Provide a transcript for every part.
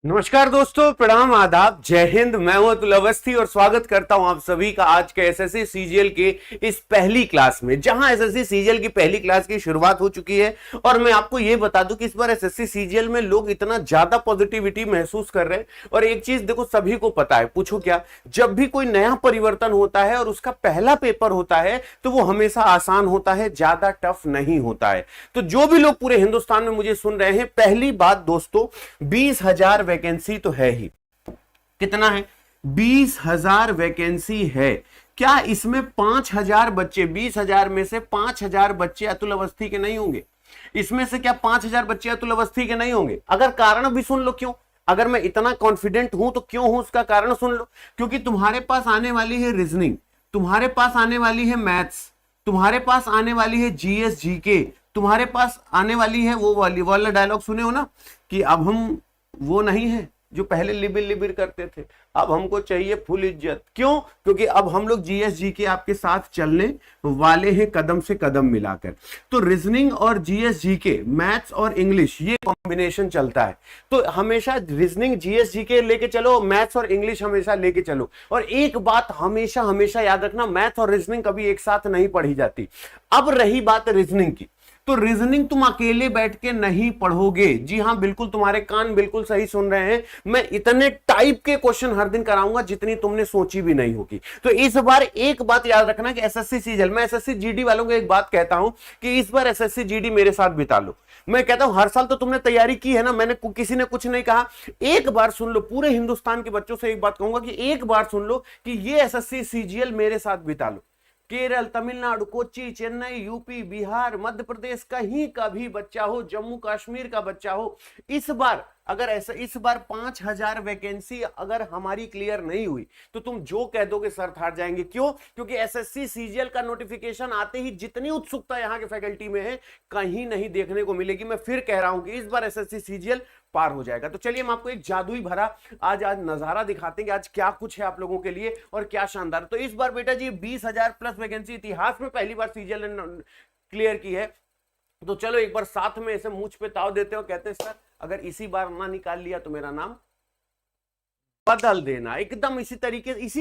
नमस्कार दोस्तों, प्रणाम, आदाब, जय हिंद। मैं हूं अतुल अवस्थी और स्वागत करता हूं आप सभी का आज के एसएससी सीजीएल के इस पहली क्लास में, जहां एसएससी सीजीएल की पहली क्लास की शुरुआत हो चुकी है। और मैं आपको यह बता दूं कि इस बार एसएससी सीजीएल में लोग इतना ज्यादा पॉजिटिविटी महसूस कर रहे हैं। और एक चीज देखो, सभी को पता है, पूछो क्या, जब भी कोई नया परिवर्तन होता है और उसका पहला पेपर होता है तो वो हमेशा आसान होता है, ज्यादा टफ नहीं होता है। तो जो भी लोग पूरे हिंदुस्तान में मुझे सुन रहे हैं, पहली बात दोस्तों, 20,000 वैकेंसी तो है ही। कितना है? 20,000 वैकेंसी है। क्या इसमें 5,000 बच्चे, 20,000 में से 5,000 बच्चे अतुल अवस्थी के नहीं होंगे? इसमें से क्या 5,000 बच्चे अतुल अवस्थी के नहीं होंगे? अगर कारण भी सुन लो, क्यों? अगर मैं इतना कॉन्फिडेंट हूं तो क्यों हूं, उसका कारण सुन लो। क्योंकि तुम्हारे पास आने वाली है रीजनिंग, तुम्हारे पास आने वाली है मैथ्स, तुम्हारे पास आने वाली है जीएस जीके, तुम्हारे पास आने वाली है वो वाला डायलॉग सुने हो ना कि अब हम वो नहीं है जो पहले लिबिर लिबिर करते थे, अब हमको चाहिए फुल इज्जत। क्यों? क्योंकि अब हम लोग जीएसजी के आपके साथ चलने वाले हैं, कदम से कदम मिलाकर। तो रीजनिंग और जीएसजी के, मैथ्स और इंग्लिश, ये कॉम्बिनेशन चलता है। तो हमेशा रीजनिंग जीएसजी के लेके चलो, मैथ्स और इंग्लिश हमेशा लेके चलो। और एक बात हमेशा हमेशा याद रखना, मैथ्स और रीजनिंग कभी एक साथ नहीं पढ़ी जाती। अब रही बात रीजनिंग की, तो रीजनिंग तुम अकेले बैठ के नहीं पढ़ोगे। जी हां, बिल्कुल, तुम्हारे कान बिल्कुल सही सुन रहे हैं। मैं इतने टाइप के क्वेश्चन हर दिन कराऊंगा जितनी तुमने सोची भी नहीं होगी। तो इस बार एक बात याद रखना कि एसएससी सीजीएल, मैं एसएससी जीडी वालों को एक बात कहता हूं कि इस बार एसएससी जीडी मेरे साथ बिता लो। मैं कहता हूं हर साल तो तुमने तैयारी की है ना, मैंने किसी ने कुछ नहीं कहा। एक बार सुन लो, पूरे हिंदुस्तान के बच्चों से एक बात कहूंगा कि एक बार सुन लो कि ये एसएससी सीजीएल मेरे साथ बिता लो। केरल, तमिलनाडु, कोच्चि, चेन्नई, यूपी, बिहार, मध्य प्रदेश, कहीं का भी बच्चा हो, जम्मू कश्मीर का बच्चा हो, इस बार अगर ऐसा, इस बार 5,000 वैकेंसी अगर हमारी क्लियर नहीं हुई तो तुम जो कह दोगे सर हार जाएंगे। क्यों? क्योंकि एसएससी सीजीएल का नोटिफिकेशन आते ही जितनी उत्सुकता यहां के फैकल्टी में है, कहीं नहीं देखने को मिलेगी। मैं फिर कह रहा हूं कि इस बार एसएससी सीजीएल पार हो जाएगा। तो चलिए हम आपको एक जादुई भरा आज नजारा दिखाते हैं कि आज क्या कुछ है आप लोगों के लिए और क्या शानदार। तो इस बार बेटा जी 20,000 प्लस वैकेंसी इतिहास में पहली बार सीजीएल ने क्लियर की है। तो चलो एक बार साथ में ऐसे मूंछ पे ताव देते हो, कहते हैं सर अगर इसी बार ना निकाल लिया तो मेरा नाम बदल देना। एकदम इसी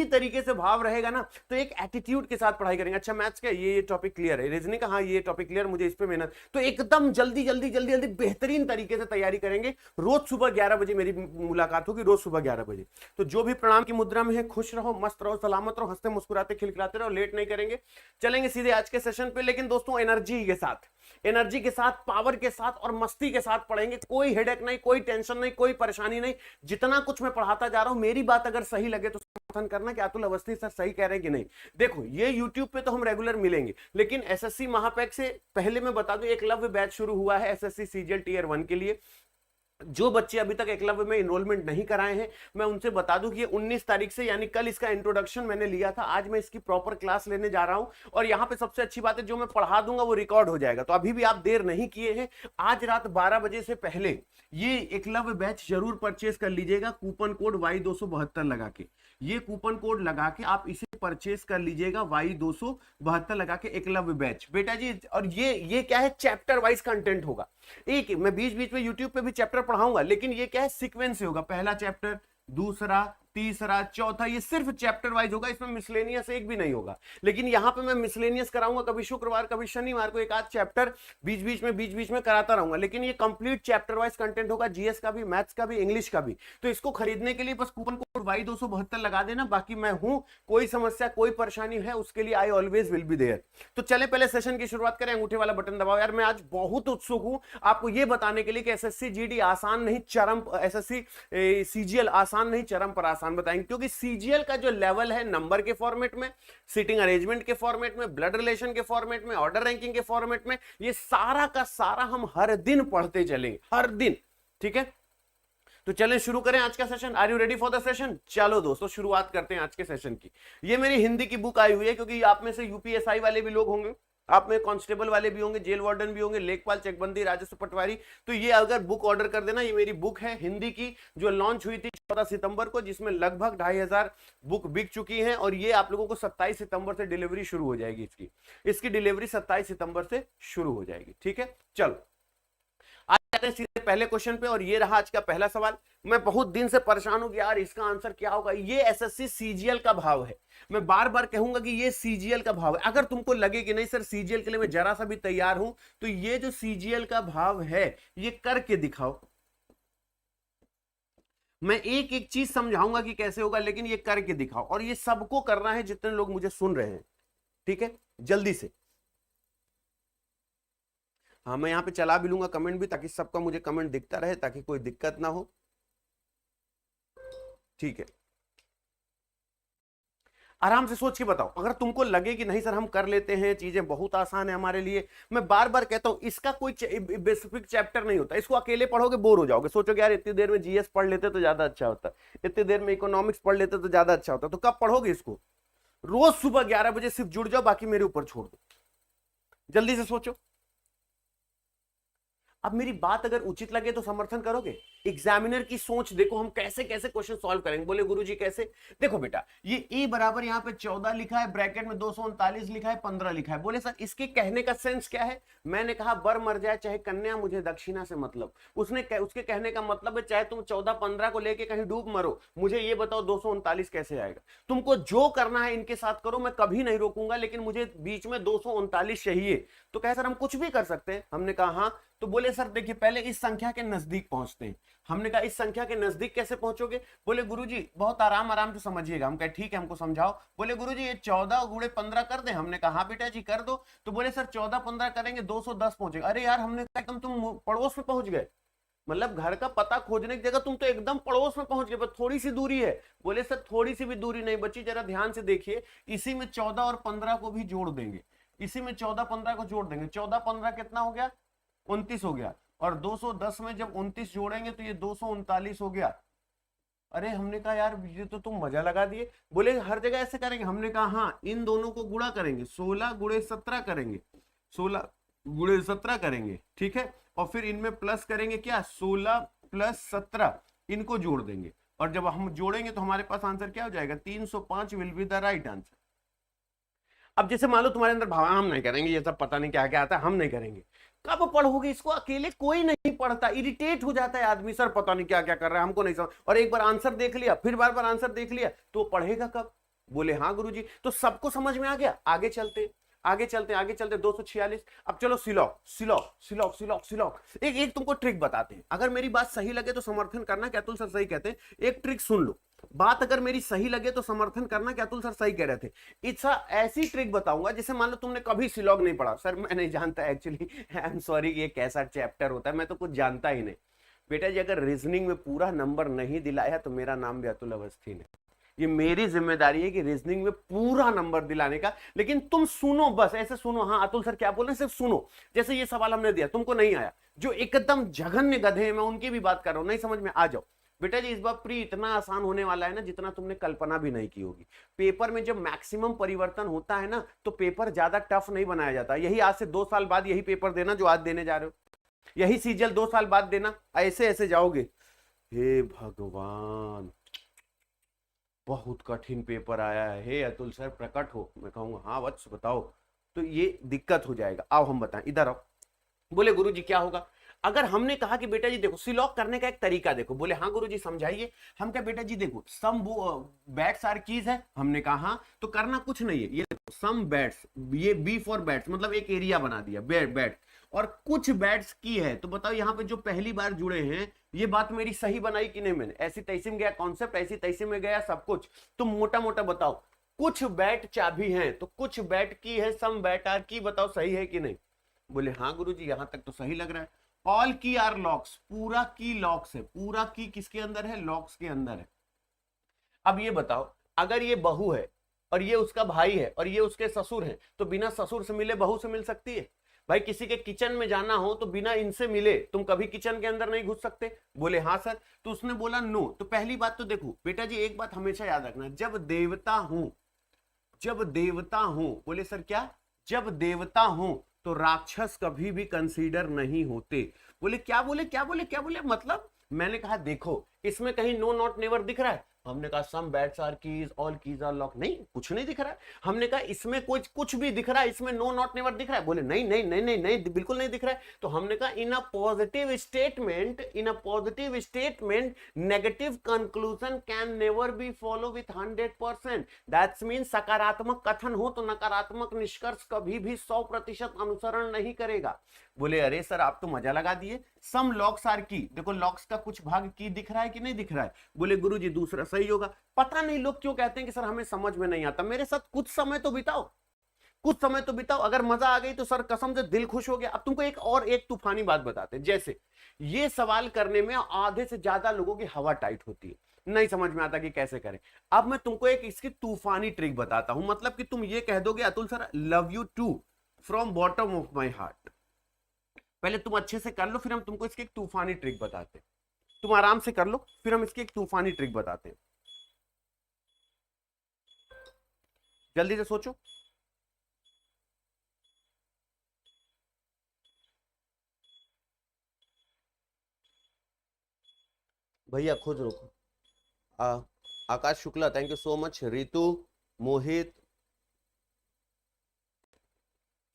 तरीके से भाव रहेगा ना, तो एक एटीट्यूड के साथ पढ़ाई करेंगे। अच्छा मैथ्स का ये टॉपिक क्लियर है, रीजनिंग का हाँ ये टॉपिक क्लियर, मुझे इस पे मेहनत, तो एकदम जल्दी जल्दी जल्दी जल्दी बेहतरीन तरीके से तैयारी करेंगे। रोज सुबह 11 बजे मेरी मुलाकात होगी, रोज सुबह 11 बजे। तो जो भी प्रणाम की मुद्रा में है, खुश रहो, मस्त रहो, सलामत रहो, हंसते मुस्कुराते खिलखिलाते रहो, लेट नहीं करेंगे, चलेंगे सीधे आज के सेशन पे। लेकिन दोस्तों एनर्जी के साथ, एनर्जी के साथ, पावर के साथ और मस्ती के साथ पढ़ेंगे। कोई हेडेक नहीं, कोई टेंशन नहीं, कोई परेशानी नहीं। जितना कुछ मैं पढ़ाता जा रहा हूं, मेरी बात अगर सही लगे तो समर्थन करना कि अतुल अवस्थी सर सही कह रहे हैं कि नहीं। देखो ये YouTube पे तो हम रेगुलर मिलेंगे, लेकिन एसएससी महापैक से पहले मैं बता दूं, एकलव्य बैच शुरू हुआ है एसएससी सीजीएल टियर 1 के लिए। जो बच्चे अभी तक एकलव्य में इनरोलमेंट नहीं कराए हैं, मैं उनसे बता दूं कि ये 19 तारीख से, यानी कल इसका इंट्रोडक्शन मैंने लिया था, आज मैं इसकी प्रॉपर क्लास लेने जा रहा हूं। और यहां पे सबसे अच्छी बात है, जो मैं पढ़ा दूंगा वो रिकॉर्ड हो जाएगा। तो अभी भी आप देर नहीं किए हैं, आज रात 12 बजे से पहले ये एकलव्य बैच जरूर परचेज कर लीजिएगा, कूपन कोड Y272 लगा के। ये कूपन कोड लगा के आप इसे परचेज कर लीजिएगा, Y272 लगा के, एकलव्य बैच बेटा जी। और ये क्या है, चैप्टर वाइज कंटेंट होगा। एक मैं बीच बीच में यूट्यूब पे भी चैप्टर पढ़ाऊंगा, लेकिन ये क्या है, सीक्वेंस से होगा। पहला चैप्टर, दूसरा, तीसरा, चौथा, ये सिर्फ चैप्टर वाइज होगा। इसमें मिसलेनियस एक भी नहीं होगा। लेकिन यहां पे मैं मिसलेनियस कराऊंगा, कभी शुक्रवार कभी शनिवार को एक आध चैप्टर बीच बीच में कराता रहूंगा। लेकिन ये कंप्लीट चैप्टर वाइज कंटेंट होगा, जीएस का भी, मैथ्स का भी, इंग्लिश का भी। तो इसको खरीदने के लिए बस कूपन कोड Y272 लगा देना। बाकी मैं हूं, कोई समस्या कोई परेशानी है उसके लिए I always will be there. तो चले पहले सेशन की शुरुआत करें। अंगूठे वाला बटन दबाओ यार। मैं आज बहुत उत्सुक हूं आपको ये बताने के लिए कि एसएससी जीडी आसान नहीं, चरम, एसएससी सीजीएल आसान नहीं, चरम पर आसान बताएंगे। क्योंकि सीजीएल का जो लेवल है, नंबर के फॉर्मेट में, सीटिंग अरेंजमेंट के फॉर्मेट में, ब्लड रिलेशन के फॉर्मेट में, ऑर्डर रैंकिंग के फॉर्मेट में, ये सारा का सारा हम हर दिन पढ़ते चलेंगे, हर दिन। ठीक है, तो चलें शुरू करें आज का session. Are you ready for the session? चलो दोस्तों शुरुआत करते हैं आज के सेशन की। ये मेरी हिंदी की बुक आई हुई है, क्योंकि आप में से यूपीएसआई वाले भी लोग होंगे, आप में कांस्टेबल वाले भी होंगे, जेल वार्डन भी होंगे, लेखपाल, चकबंदी, राजस्व पटवारी। तो ये अगर बुक ऑर्डर कर देना, ये मेरी बुक है हिंदी की, जो लॉन्च हुई थी 14 सितंबर को, जिसमें लगभग 2,500 बुक बिक चुकी हैं। और ये आप लोगों को 27 सितंबर से डिलीवरी शुरू हो जाएगी। इसकी डिलीवरी 27 सितंबर से शुरू हो जाएगी। ठीक है, चलो जाते हैं सीधे पहले क्वेश्चन पे, और ये रहा आज का पहला सवाल। मैं बहुत दिन से परेशान हूं कि यार इसका आंसर क्या होगा। ये एसएससी सीजीएल का भाव है। मैं बार बार कहूंगा कि ये सीजीएल का भाव है। अगर तुमको लगे कि नहीं सर सीजीएल के लिए मैं जरा सा भी तैयार हूं, तो ये जो सीजीएल का भाव है ये करके दिखाओ। मैं एक एक चीज समझाऊंगा कि कैसे होगा, लेकिन ये करके दिखाओ। और ये सबको करना है जितने लोग मुझे सुन रहे हैं, ठीक है, जल्दी से। हाँ, मैं यहां पे चला भी लूंगा कमेंट भी, ताकि सबका मुझे कमेंट दिखता रहे, ताकि कोई दिक्कत ना हो, ठीक है। आराम से सोच के बताओ। अगर तुमको लगे कि नहीं सर हम कर लेते हैं, चीजें बहुत आसान है हमारे लिए, मैं बार बार कहता हूं इसका कोई बेसिक चैप्टर नहीं होता। इसको अकेले पढ़ोगे बोर हो जाओगे, सोचोगे यार इतनी देर में जीएस पढ़ लेते तो ज्यादा अच्छा होता, इतनी देर में इकोनॉमिक्स पढ़ लेते तो ज्यादा अच्छा होता। तो कब पढ़ोगे इसको? रोज सुबह 11 बजे सिर्फ जुड़ जाओ, बाकी मेरे ऊपर छोड़ दो। जल्दी से सोचो। अब मेरी बात अगर उचित लगे तो समर्थन करोगे। एग्जामिनर की सोच देखो, हम कैसे कैसे क्वेश्चन सॉल्व करेंगे। बोले गुरुजी कैसे? देखो बेटा, ये ए बराबर यहाँ पे 14 लिखा है, ब्रैकेट में 239 लिखा है, 15 लिखा है। बोले सर इसके कहने का सेंस क्या है? मैंने कहा बर मर जाए चाहे कन्या, मुझे दक्षिणा से मतलब। उसके कहने का मतलब है चाहे तुम 14-15 को लेके कहीं डूब मरो, मुझे ये बताओ 239 कैसे आएगा। तुमको जो करना है इनके साथ करो, मैं कभी नहीं रोकूंगा, लेकिन मुझे बीच में 239 चाहिए। तो कहे सर हम कुछ भी कर सकते हैं। हमने कहा हाँ। तो बोले सर देखिए पहले इस संख्या के नजदीक पहुंचते हैं। हमने कहा इस संख्या के नजदीक कैसे पहुंचोगे? बोले गुरुजी बहुत आराम आराम से समझिएगा। हम कहे ठीक है, हमको समझाओ। बोले गुरुजी ये 14 गुणे 15 कर दे। हमने कहा हाँ बेटा जी कर दो। तो बोले सर 14-15 करेंगे 210 पहुंचेगा। अरे यार हमने कहा एकदम तुम पड़ोस में पहुंच गए, मतलब घर का पता खोजने की जगह तुम तो एकदम पड़ोस में पहुंच गए, बस थोड़ी सी दूरी है। बोले सर थोड़ी सी भी दूरी नहीं बची, जरा ध्यान से देखिए, इसी में 14 और 15 को भी जोड़ देंगे। इसी में 14-15 को जोड़ देंगे। 14-15 कितना हो गया? 29 हो गया। और 210 में जब 29 जोड़ेंगे तो ये 239 हो गया। अरे हमने कहा यार ये तो तुम मजा लगा दिए। बोले हर जगह ऐसे करेंगे। हमने कहा हाँ, इन दोनों को गुणा करेंगे, 16 गुणे 17 करेंगे, 16 गुणे 17 करेंगे, ठीक है। और फिर इनमें प्लस करेंगे क्या? 16 प्लस 17, इनको जोड़ देंगे। और जब हम जोड़ेंगे तो हमारे पास आंसर क्या हो जाएगा? 305 will be the right answer. अब जैसे मान लो तुम्हारे अंदर भाव, हम नहीं करेंगे ये सब, पता नहीं क्या क्या आता है, हम नहीं करेंगे। कब पढ़ोगे इसको? अकेले कोई नहीं पढ़ता, इरिटेट हो जाता है आदमी, सर पता नहीं क्या क्या कर रहा है, हमको नहीं समझ। और एक बार आंसर देख लिया, फिर बार बार आंसर देख लिया, तो पढ़ेगा कब? बोले हाँ गुरुजी। तो सबको समझ में आ गया। आगे चलते आगे चलते आगे चलते 246। अब चलो सिलॉक सिलॉक सिलॉक सिलॉक सिलॉक। एक तुमको ट्रिक बताते हैं, अगर मेरी बात सही लगे तो समर्थन करना कि अतुल सर सही कहते हैं। एक ट्रिक सुन लो, बात अगर मेरी सही लगे तो समर्थन करना कि अतुल सर सही कह रहे थे। इट्स ऐसी ट्रिक बताऊंगा जैसे मान लो तुमने कभी सिलॉग नहीं पढ़ा। सर मैं नहीं जानता एक्चुअली, आई एम सॉरी, ये कैसा चैप्टर होता है, मैं तो कुछ जानता ही नहीं। बेटा जी अगर रीजनिंग में पूरा नंबर नहीं दिलाया तो मेरा नाम भी अतुल अवस्थी है। ये मेरी जिम्मेदारी है कि रीजनिंग में पूरा नंबर दिलाने का। लेकिन तुम सुनो, बस ऐसे सुनो। हाँ अतुल सर क्या बोल रहे हैं सिर्फ सुनो। जैसे ये सवाल हमने दिया, तुमको नहीं आया, जो एकदम जघन्य गधे हैं मैं उनकी भी बात कर रहा हूं, नहीं समझ में आ जाओ। बेटा जी इस बार प्री इतना आसान होने वाला है ना जितना तुमने कल्पना भी नहीं की होगी। पेपर में जब मैक्सिमम परिवर्तन होता है ना तो पेपर ज्यादा टफ नहीं बनाया जाता। यही आज से 2 साल बाद यही पेपर देना जो आज देने जा रहे हो, यही सीजीएल 2 साल बाद देना, ऐसे ऐसे जाओगे। हे भगवान बहुत कठिन पेपर आया है, हे अतुल सर प्रकट हो। मैं कहूंगा हाँ वत्स बताओ, तो ये दिक्कत हो जाएगा। आओ हम बताएं, इधर आओ। बोले गुरुजी क्या होगा? अगर हमने कहा कि बेटा जी देखो सिलॉक करने का एक तरीका देखो। बोले हाँ गुरुजी समझाइए। हम क्या बेटा जी देखो सम बैट्स आर कीज है। हमने कहा हाँ, तो करना कुछ नहीं है। ये देखो सम बैट्स, ये बी फॉर बैट्स मतलब एक एरिया बना दिया बैट, और कुछ बैट्स की है। तो बताओ यहाँ पे जो पहली बार जुड़े हैं, ये बात मेरी सही बनाई कि नहीं? मैंने ऐसी तैसी में गया कॉन्सेप्ट, ऐसी तैसी में गया सब कुछ। तो मोटा मोटा बताओ, कुछ बैट चाबी हैं तो कुछ बैट की है, सम बैट आर की, बताओ सही है कि नहीं? बोले हाँ गुरुजी यहां तक तो सही लग रहा है। ऑल की आर लॉक्स, पूरा की लॉक्स है। पूरा की किसके अंदर है? लॉक्स के अंदर है। अब ये बताओ अगर ये बहू है और ये उसका भाई है और ये उसके ससुर है, तो बिना ससुर से मिले बहू से मिल सकती है? भाई किसी के किचन में जाना हो तो बिना इनसे मिले तुम कभी किचन के अंदर नहीं घुस सकते? बोले हाँ सर। तो उसने बोला नो। तो पहली बात तो देखो बेटा जी एक बात हमेशा याद रखना, जब देवता हूं, जब देवता हूं, बोले सर क्या? जब देवता हूं तो राक्षस कभी भी कंसीडर नहीं होते। बोले क्या बोले क्या बोले क्या बोले मतलब? मैंने कहा देखो इसमें कहीं नो नॉट नेवर दिख रहा है? हमने कहा some bats are keys, all keys are lock. नहीं, कुछ नहीं दिख रहा है। हमने कहा इसमें कुछ भी दिख रहा है, इसमें नो नॉट नेवर दिख रहा है। बोले नहीं नहीं नहीं नहीं नहीं, बिल्कुल नहीं दिख रहा है। तो हमने कहा in a positive statement negative conclusion can never be follow with 100%। That's mean सकारात्मक कथन हो तो नकारात्मक निष्कर्ष कभी भी 100% अनुसरण नहीं करेगा। बोले अरे सर आप तो मजा लगा दिए, सम लॉक्स आर की। देखो लॉक्स का कुछ भाग की दिख रहा है कि नहीं दिख रहा है। बोले गुरुजी दूसरा सही होगा। पता नहीं लोग क्यों कहते हैं कि सर हमें समझ में नहीं आता। मेरे साथ कुछ समय तो बिताओ, कुछ समय तो बिताओ। अगर मजा आ गई तो सर कसम से दिल खुश हो गया। अब तुमको एक तूफानी बात बताते हैं। जैसे ये सवाल करने में आधे से ज्यादा लोगों की हवा टाइट होती है, नहीं समझ में आता कि कैसे करें। अब मैं तुमको एक इसकी तूफानी ट्रिक बताता हूं। मतलब कि तुम ये कह दोगे Atul sir love you too from bottom of my heart. पहले तुम अच्छे से कर लो, फिर हम तुमको इसकी एक तूफानी ट्रिक बताते हैं। तुम आराम से कर लो, फिर हम इसकी एक तूफानी ट्रिक बताते हैं। जल्दी से सोचो। भैया खुद रुको। Akash Shukla thank you so much. Ritu, Mohit,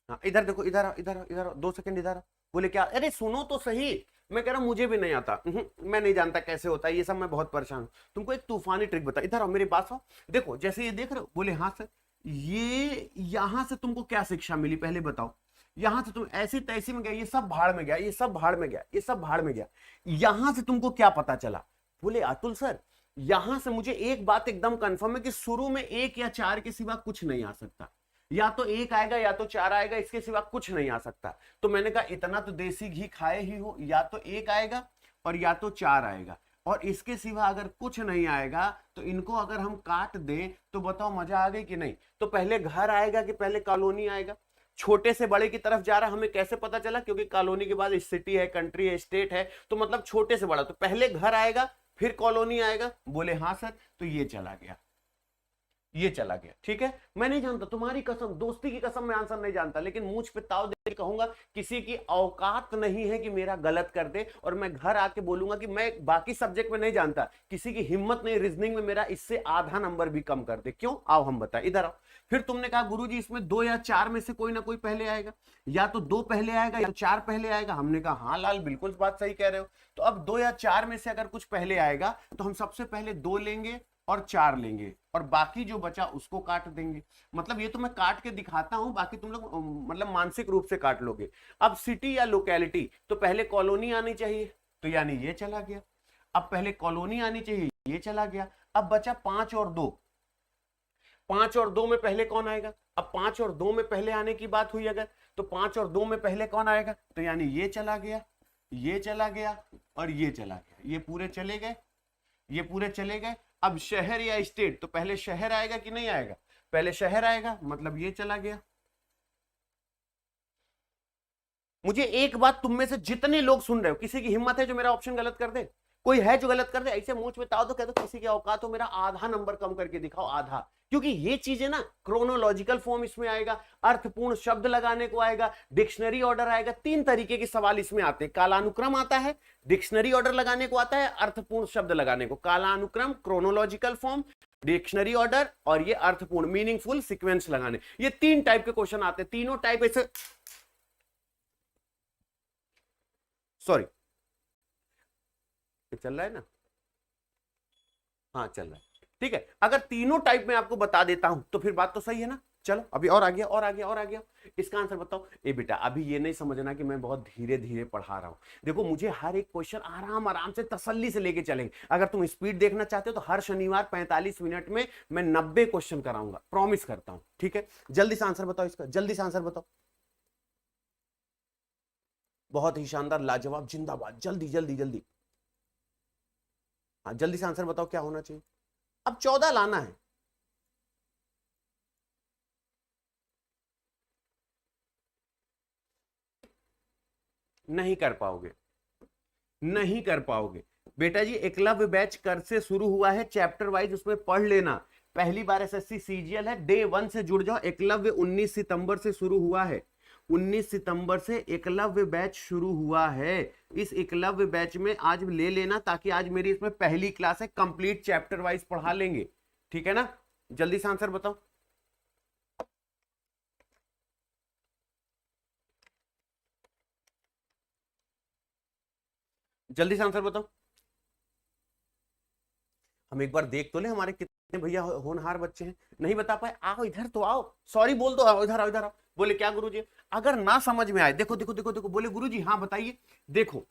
हाँ इधर देखो, इधर इधर इधर 2 सेकंड इधर। बोले क्या? अरे सुनो तो सही, मैं कह रहा हूं मुझे भी नहीं आता, मैं नहीं जानता कैसे होता है ये सब, मैं बहुत परेशान हूं। तुमको एक तूफानी ट्रिक बता। इधर आओ मेरे पास आओ। देखो जैसे ये देख रहे हो। बोले हाँ सर। ये यहां से तुमको क्या शिक्षा मिली पहले बताओ। यहां से तुम ऐसी तैसी में गया, ये सब भाड़ में गया, ये सब भाड़ में गया, ये सब भाड़ में गया। यहां से तुमको क्या पता चला? बोले अतुल सर यहां से मुझे एक बात एकदम कंफर्म है कि शुरू में 1 या 4 के सिवा कुछ नहीं आ सकता। या तो 1 आएगा या तो 4 आएगा, इसके सिवा कुछ नहीं आ सकता। तो मैंने कहा इतना तो देसी घी खाए ही हो, या तो 1 आएगा और या तो 4 आएगा, और इसके सिवा अगर कुछ नहीं आएगा तो इनको अगर हम काट दें तो बताओ मजा आ गई कि नहीं? तो पहले घर आएगा कि पहले कॉलोनी आएगा? छोटे से बड़े की तरफ जा रहा, हमें कैसे पता चला? क्योंकि कॉलोनी के बाद सिटी है, कंट्री है, स्टेट है, तो मतलब छोटे से बड़ा। तो पहले घर आएगा फिर कॉलोनी आएगा। बोले हाँ सर। तो ये चला गया, ये चला गया। ठीक है, मैं नहीं जानता, तुम्हारी कसम, दोस्ती की कसम, मैं आंसर नहीं जानता, लेकिन मुझ पे ताव दे कहूंगा किसी की औकात नहीं है कि मेरा गलत कर दे। और मैं घर आके बोलूंगा कि मैं बाकी सब्जेक्ट में नहीं जानता, किसी की हिम्मत नहीं रीजनिंग में मेरा इससे आधा नंबर भी कम कर दे। क्यों? आओ हम बताए, इधर आओ। फिर तुमने कहा गुरुजी इसमें 2 या 4 में से कोई ना कोई पहले आएगा, या तो 2 पहले आएगा या तो 4 पहले आएगा। हमने कहा हाँ लाल बिल्कुल बात सही कह रहे हो। तो अब 2 या 4 में से अगर कुछ पहले आएगा तो हम सबसे पहले 2 लेंगे और 4 लेंगे, और बाकी जो बचा उसको काट देंगे। मतलब ये तो मैं काट के दिखाता हूं, बाकी तुम लोग मतलब मानसिक रूप से काट लोगे। अब सिटी या लोकेलिटी, तो पहले कॉलोनी आनी चाहिए, तो यानी ये चला गया। अब पहले कॉलोनी आनी चाहिए, ये चला गया। अब बचा 5 और 2। 5 और 2 में पहले कौन आएगा? अब 5 और 2 में पहले आने की बात हुई अगर, तो 5 और 2 में पहले कौन आएगा? तो यानी ये चला गया, ये चला गया और ये चला गया। ये पूरे चले गए, ये पूरे चले गए। अब शहर या स्टेट, तो पहले शहर आएगा कि नहीं आएगा? पहले शहर आएगा, मतलब ये चला गया। मुझे एक बात, तुम में से जितने लोग सुन रहे हो, किसी की हिम्मत है जो मेरा ऑप्शन गलत कर दे? कोई है जो गलत कर दे? ऐसे मुंह पे ताओ तो कह दो किसी की औकात हो, मेरा आधा नंबर कम करके दिखाओ, आधा। क्योंकि ये चीजें ना क्रोनोलॉजिकल फॉर्म इसमें आएगा, अर्थपूर्ण शब्द लगाने को आएगा, डिक्शनरी ऑर्डर आएगा। 3 तरीके के सवाल इसमें आते हैं। कालानुक्रम आता है, डिक्शनरी ऑर्डर लगाने को आता है, अर्थपूर्ण शब्द लगाने को। कालानुक्रम, क्रोनोलॉजिकल फॉर्म, डिक्शनरी ऑर्डर, और ये अर्थपूर्ण मीनिंगफुल सीक्वेंस लगाने। ये 3 टाइप के क्वेश्चन आते हैं। तीनों टाइप ऐसे, सॉरी चल रहा है ना? हाँ चल रहा है, ठीक है। अगर तीनों टाइप में आपको बता देता हूं तो फिर बात तो सही है ना? चलो अभी और आ गया, और आ गया, और आ गया। इसका आंसर बताओ। ए बेटा अभी ये नहीं समझना कि मैं बहुत धीरे धीरे पढ़ा रहा हूं। देखो मुझे हर एक क्वेश्चन आराम आराम से तसल्ली से लेके चलेंगे। अगर तुम स्पीड देखना चाहते हो तो हर शनिवार 45 मिनट में मैं 90 क्वेश्चन कराऊंगा, प्रॉमिस करता हूं। ठीक है, जल्दी से आंसर बताओ इसका, जल्दी से आंसर बताओ। बहुत ही शानदार, लाजवाब, जिंदाबाद। जल्दी जल्दी जल्दी, हाँ जल्दी से आंसर बताओ क्या होना चाहिए। अब 14 लाना है। नहीं कर पाओगे, नहीं कर पाओगे बेटा जी। एकलव्य बैच कर से शुरू हुआ है, चैप्टर वाइज उसमें पढ़ लेना। पहली बार एसएससी सीजीएल है, डे 1 से जुड़ जाओ। एकलव्य 19 सितंबर से शुरू हुआ है। 19 सितंबर से एकलव्य बैच शुरू हुआ है। इस एकलव्य बैच में आज ले लेना, ताकि आज मेरी इसमें पहली क्लास है, कंप्लीट चैप्टर वाइज पढ़ा लेंगे, ठीक है ना। जल्दी से आंसर बताओ। जल्दी से आंसर बताओ। हम एक बार देख तो ले हमारे कितने भैया होनहार बच्चे हैं। नहीं बता पाए, आओ इधर तो आओ, सॉरी बोल दो, आओ इधर आओ, इधर आओ। बोले क्या गुरुजी? अगर ना समझ में आए, देखो देखो देखो देखो, बोले गुरुजी हाँ बताइए। देखो,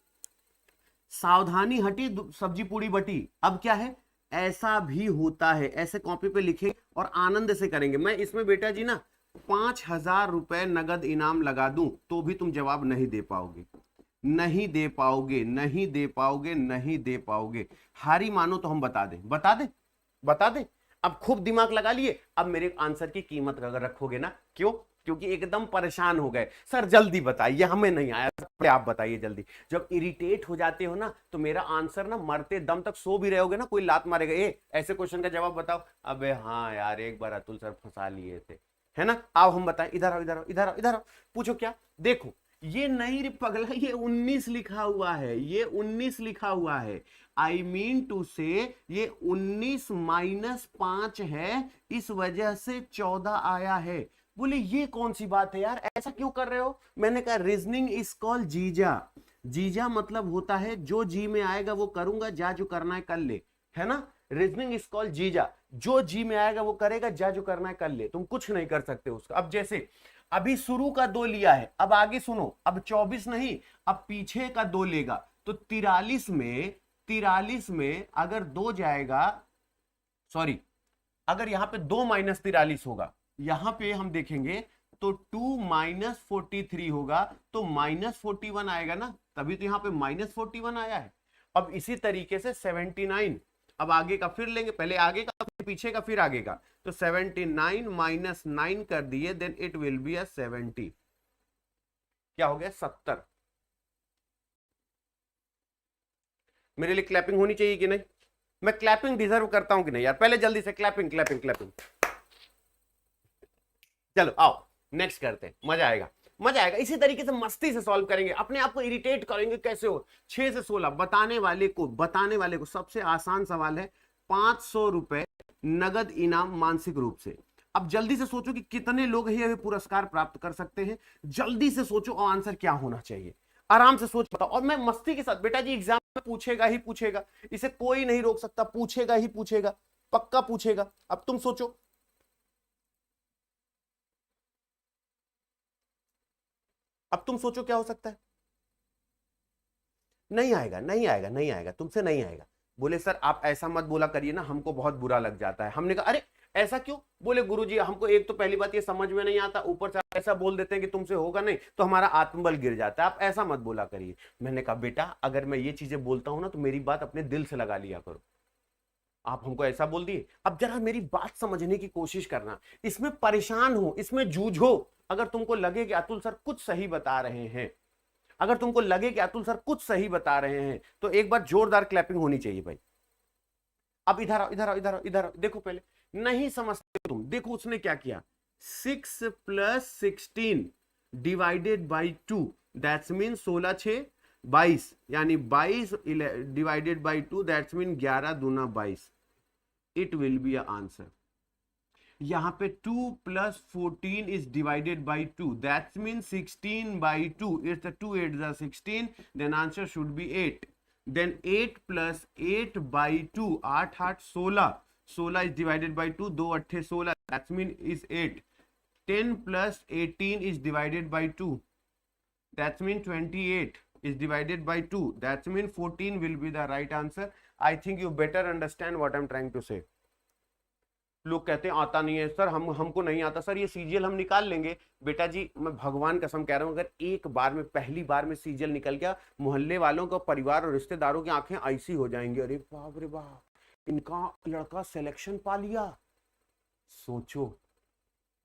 सावधानी हटी सब्जी पूरी बटी। अब क्या है, ऐसा भी होता है, ऐसे कॉपी पे लिखे और आनंद से करेंगे। मैं इसमें बेटा जी ना 5,000 रुपए नगद इनाम लगा दूं तो भी तुम जवाब नहीं दे पाओगे, नहीं दे पाओगे, नहीं दे पाओगे, नहीं दे पाओगे। हारी मानो तो हम बता दें, बता दें, बता दें। अब खूब दिमाग लगा लिए, अब मेरे आंसर की कीमत अगर रखोगे ना, क्यों? क्योंकि एकदम परेशान हो गए सर, जल्दी बताइए, हमें नहीं आया, आप बताइए जल्दी। जब इरिटेट हो जाते हो ना, तो मेरा आंसर ना मरते दम तक सो भी रहोगे ना, कोई लात मारेगा, ए ऐसे क्वेश्चन का जवाब बताओ, अबे हाँ यार एक बार अतुल सर फंसा लिए थे, है ना। आओ हम बताएं, इधर आओ, इधर आओ, इधर आओ, इधर आओ। पूछो क्या? देखो, ये नहीं रे पगला, ये 19 लिखा हुआ है, ये 19 लिखा हुआ है। आई मीन टू से ये 19 माइनस 5 है, इस वजह से 14 आया है। बोले ये कौन सी बात है यार, ऐसा क्यों कर रहे हो? मैंने कहा रीजनिंग इज कॉल्ड जीजा। जीजा मतलब होता है जो जी में आएगा वो करूंगा, जा जो करना है कर ले, है ना। रीजनिंग इज कॉल्ड जीजा, जो जी में आएगा वो करेगा, जा जो करना है कर ले, तुम कुछ नहीं कर सकते उसका। अब जैसे अभी शुरू का 2 लिया है, अब आगे सुनो, अब 24 नहीं, अब पीछे का 2 लेगा, तो 43 में अगर 2 जाएगा, सॉरी, अगर यहां पे 2 माइनस 43 होगा, यहां पे हम देखेंगे तो 2 माइनस 43 होगा, तो माइनस 41 आएगा ना, तभी तो यहां पे माइनस 41 आया है। अब इसी तरीके से 79, अब आगे का फिर लेंगे, पहले आगे का फिर पीछे का फिर आगे का, तो 79 माइनस 9 कर दिए, then it will be a 70। क्या हो गया? 70। मेरे लिए क्लैपिंग होनी चाहिए कि नहीं? मैं क्लैपिंग डिजर्व करता हूं कि नहीं यार? पहले जल्दी से क्लैपिंग क्लैपिंग क्लैपिंग। चलो आओ नेक्स्ट करते हैं, मजा आएगा, मजा आएगा। इसी तरीके से मस्ती से सॉल्व करेंगे, अपने आप को इरिटेट करेंगे। कैसे हो? 6 से 16 बताने वाले को सबसे आसान सवाल है, 500 रुपए नगद इनाम मानसिक रूप से। अब जल्दी से सोचो कि कितने लोग ये पुरस्कार प्राप्त कर सकते हैं। जल्दी से सोचो और आंसर क्या होना चाहिए, आराम से सोच बताओ। और मैं मस्ती के साथ, बेटा जी एग्जाम में पूछेगा ही पूछेगा, इसे कोई नहीं रोक सकता, पूछेगा ही पूछेगा, पक्का पूछेगा। अब तुम सोचो, अब तुम सोचो क्या हो सकता है। नहीं आएगा, नहीं आएगा, नहीं आएगा, तुमसे नहीं आएगा। बोले सर आप ऐसा मत बोला करिए ना, हमको बहुत बुरा लग जाता है। हमने कहा अरे ऐसा क्यों? बोले गुरुजी हमको एक तो पहली बात ये समझ में नहीं आता, ऊपर से ऐसा बोल देते हैं कि तुमसे होगा नहीं, तो हमारा आत्मबल गिर जाता है, आप ऐसा मत बोला करिए। मैंने कहा बेटा अगर मैं ये चीजें बोलता हूं ना, तो मेरी बात अपने दिल से लगा लिया करो। आप हमको ऐसा बोल दिए, अब जरा मेरी बात समझने की कोशिश करना, इसमें परेशान हो, इसमें जूझो। अगर तुमको लगे कि अतुल सर कुछ सही बता रहे हैं, अगर तुमको लगे कि अतुल सर कुछ सही बता रहे हैं, तो एक बार जोरदार क्लैपिंग होनी चाहिए भाई। अब इधर आओ, इधर आओ, इधर आओ, इधर आओ। देखो पहले नहीं समझते तुम, देखो उसने क्या किया, 6 plus 16 divided by 2, that's mean 16 6 22, यानी 22 डिवाइडेड बाई 2, दैट्स मीन 11 दूना 22। It will be a answer. यहां पे 2 plus 14 is divided by 2, that's mean 16 by 2, it's 2 8 जा 16, then answer should be 8। Then 8 plus 8 by 2, 8 8 16, 16 is divided by 2, 2 8 16, that means is 8. 10 plus 18 is divided by 2, that means 28 is divided by 2, that means 14 will be the right answer. I think you better understand what I'm trying to say. लोग कहते हैं आता नहीं है sir, हमको नहीं आता sir, ये सीजीएल हम निकाल लेंगे। बेटा जी मैं भगवान कसम कह रहा हूं, अगर एक बार में पहली बार में सीजीएल निकल गया, मोहल्ले वालों का, परिवार और रिश्तेदारों की आंखें ऐसी हो जाएंगी, अरे बाप रे बाप, इनका लड़का सिलेक्शन पा लिया। सोचो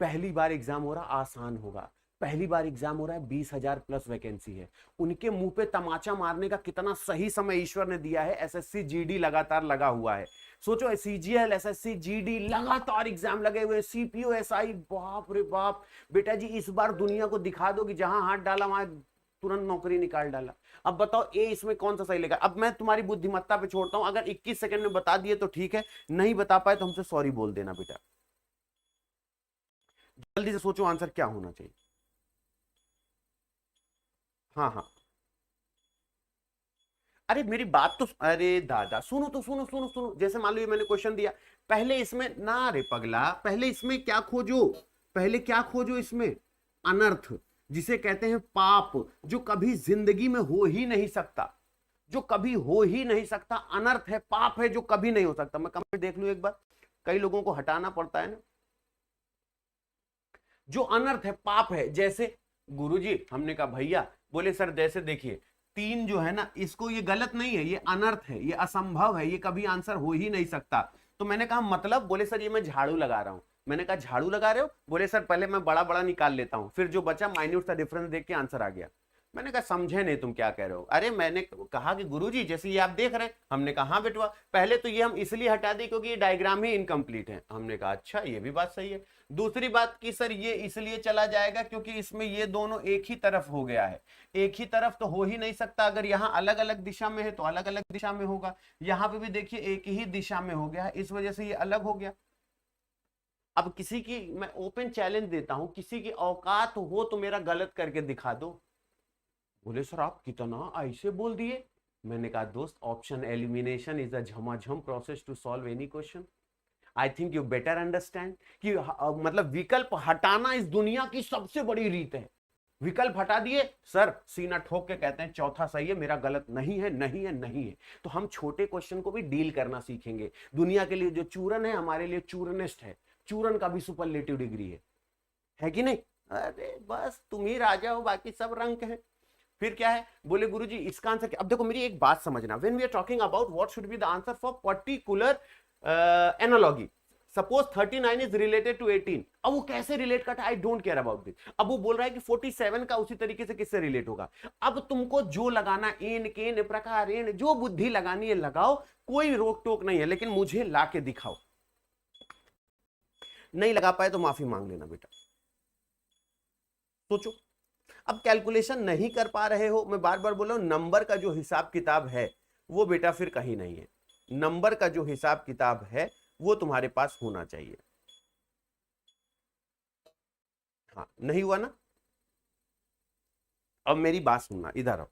पहली बार एग्जाम हो रहा, आसान होगा, पहली बार एग्जाम हो रहा है, 20,000 प्लस वैकेंसी है, उनके मुंह पे तमाचा मारने का कितना सही समय ईश्वर ने दिया है। एसएससी जीडी लगातार लगा हुआ है, सोचो सीजीएल एसएससी जीडी लगातार एग्जाम लगे हुए, सीपीओ एसआई, बाप रे बाप। बेटा जी इस बार दुनिया को दिखा दो कि जहां हाथ डाला वहां तुरंत नौकरी निकाल डाला। अब बताओ ए इसमें कौन सा सही लगा। अब मैं तुम्हारी बुद्धिमत्ता पे छोड़ता हूं, अगर 21 सेकंड में बता दिए तो ठीक है, नहीं बता पाए तो हमसे सॉरी बोल देना बेटा। जल्दी से सोचो आंसर क्या होना चाहिए। हाँ हाँ, अरे मेरी बात तो, अरे दादा सुनो तो, सुनो सुनो सुनो, जैसे मान लो ये मैंने क्वेश्चन दिया, पहले इसमें ना रे पगला, पहले इसमें क्या खोजो, पहले क्या खोजो इसमें, अनर्थ, जिसे कहते हैं पाप, जो कभी जिंदगी में हो ही नहीं सकता, जो कभी हो ही नहीं सकता, अनर्थ है, पाप है, जो कभी नहीं हो सकता। मैं कमेंट देख लूं एक बार, कई लोगों को हटाना पड़ता है ना। जो अनर्थ है, पाप है, जैसे गुरुजी, हमने कहा भैया, बोले सर जैसे देखिए तीन जो है ना, इसको ये गलत नहीं है, ये अनर्थ है, ये असंभव है, ये कभी आंसर हो ही नहीं सकता। तो मैंने कहा मतलब, बोले सर ये मैं झाड़ू लगा रहा हूं। मैंने कहा झाड़ू लगा रहे हो, बोले सर पहले मैं बड़ा बड़ा निकाल लेता हूं, फिर जो बचा माइन्यूट सा डिफरेंस देख के आंसर आ गया। मैंने कहा समझे नहीं तुम क्या कह रहे हो। अरे मैंने कहा कि गुरुजी जैसे ये आप देख रहे हैं। हमने कहा हाँ बेटवा, पहले तो ये हम इसलिए हटा दी क्योंकि ये डायग्राम ही इनकम्प्लीट है। हमने कहा अच्छा ये भी बात सही है। दूसरी बात कि सर ये इसलिए चला जाएगा क्योंकि इसमें ये दोनों एक ही तरफ हो गया है, एक ही तरफ तो हो ही नहीं सकता, अगर यहाँ अलग अलग दिशा में है तो अलग अलग दिशा में होगा, यहाँ पे भी देखिए एक ही दिशा में हो गया है, इस वजह से ये अलग हो गया। अब किसी की मैं ओपन चैलेंज देता हूं, किसी की औकात हो तो मेरा गलत करके दिखा दो। बोले सर आप कितना ऐसे बोल दिए। मैंने कहा दोस्त, ऑप्शन एलिमिनेशन इज अ झमाझम process to solve any question. I think you better understand कि मतलब विकल्प हटाना इस दुनिया की सबसे बड़ी रीत है। विकल्प हटा दिए, सर सीना ठोक के कहते हैं चौथा सही है, मेरा गलत नहीं है, नहीं है, नहीं है। तो हम छोटे क्वेश्चन को भी डील करना सीखेंगे। दुनिया के लिए जो चूरन है, हमारे लिए चूरनिस्ट है। चूरन का भी सुपरलेटिव डिग्री है कि नहीं। अरे बस तुम ही राजा हो, बाकी सब रंक है। फिर क्या है, बोले गुरुजी इसका आंसर क्या। अब देखो मेरी एक बात समझना, when we are talking about what should be the answer for particular analogy, suppose 39 is related to 18, अब वो कैसे रिलेट करता है, I don't care about this. अब वो बोल रहा है कि 47 का उसी तरीके से किससे रिलेट होगा। अब तुमको जो लगाना, एन केन प्रकार एन, जो बुद्धि लगानी है लगाओ, कोई रोक टोक नहीं है, लेकिन मुझे ला के दिखाओ। नहीं लगा पाए तो माफी मांग लेना बेटा। सोचो, अब कैलकुलेशन नहीं कर पा रहे हो, मैं बार बार बोल रहा हूं, नंबर का जो हिसाब किताब है वो बेटा फिर कहीं नहीं है। नंबर का जो हिसाब किताब है वो तुम्हारे पास होना चाहिए। हाँ नहीं हुआ ना। अब मेरी बात सुनना, इधर आओ।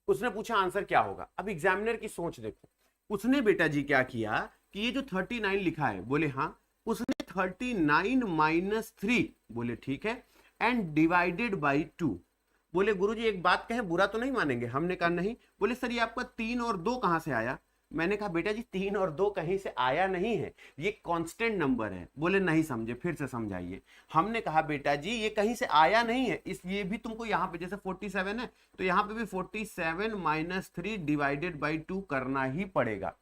उसने पूछा आंसर क्या होगा। अब एग्जामिनर की सोच देखो, उसने बेटा जी क्या किया कि ये जो 39 लिखा है, बोले हाँ, उसने 39 माइनस 3, बोले ठीक है, एंड डिवाइडेड बाई 2। बोले गुरुजी एक बात कहें, बुरा तो नहीं मानेंगे। हमने कहा नहीं। बोले सर ये आपका 3 और 2 कहां से आया। मैंने कहा बेटा जी 3 और 2 कहीं से आया नहीं है, ये कांस्टेंट नंबर है। बोले नहीं समझे, फिर से समझाइए। हमने कहा बेटा जी ये कहीं से आया नहीं है, इस ये भी तुमको यहाँ पे जैसे 47 है तो यहाँ पे भी 47 माइनस 3 डिवाइडेड बाई 2 करना ही पड़ेगा।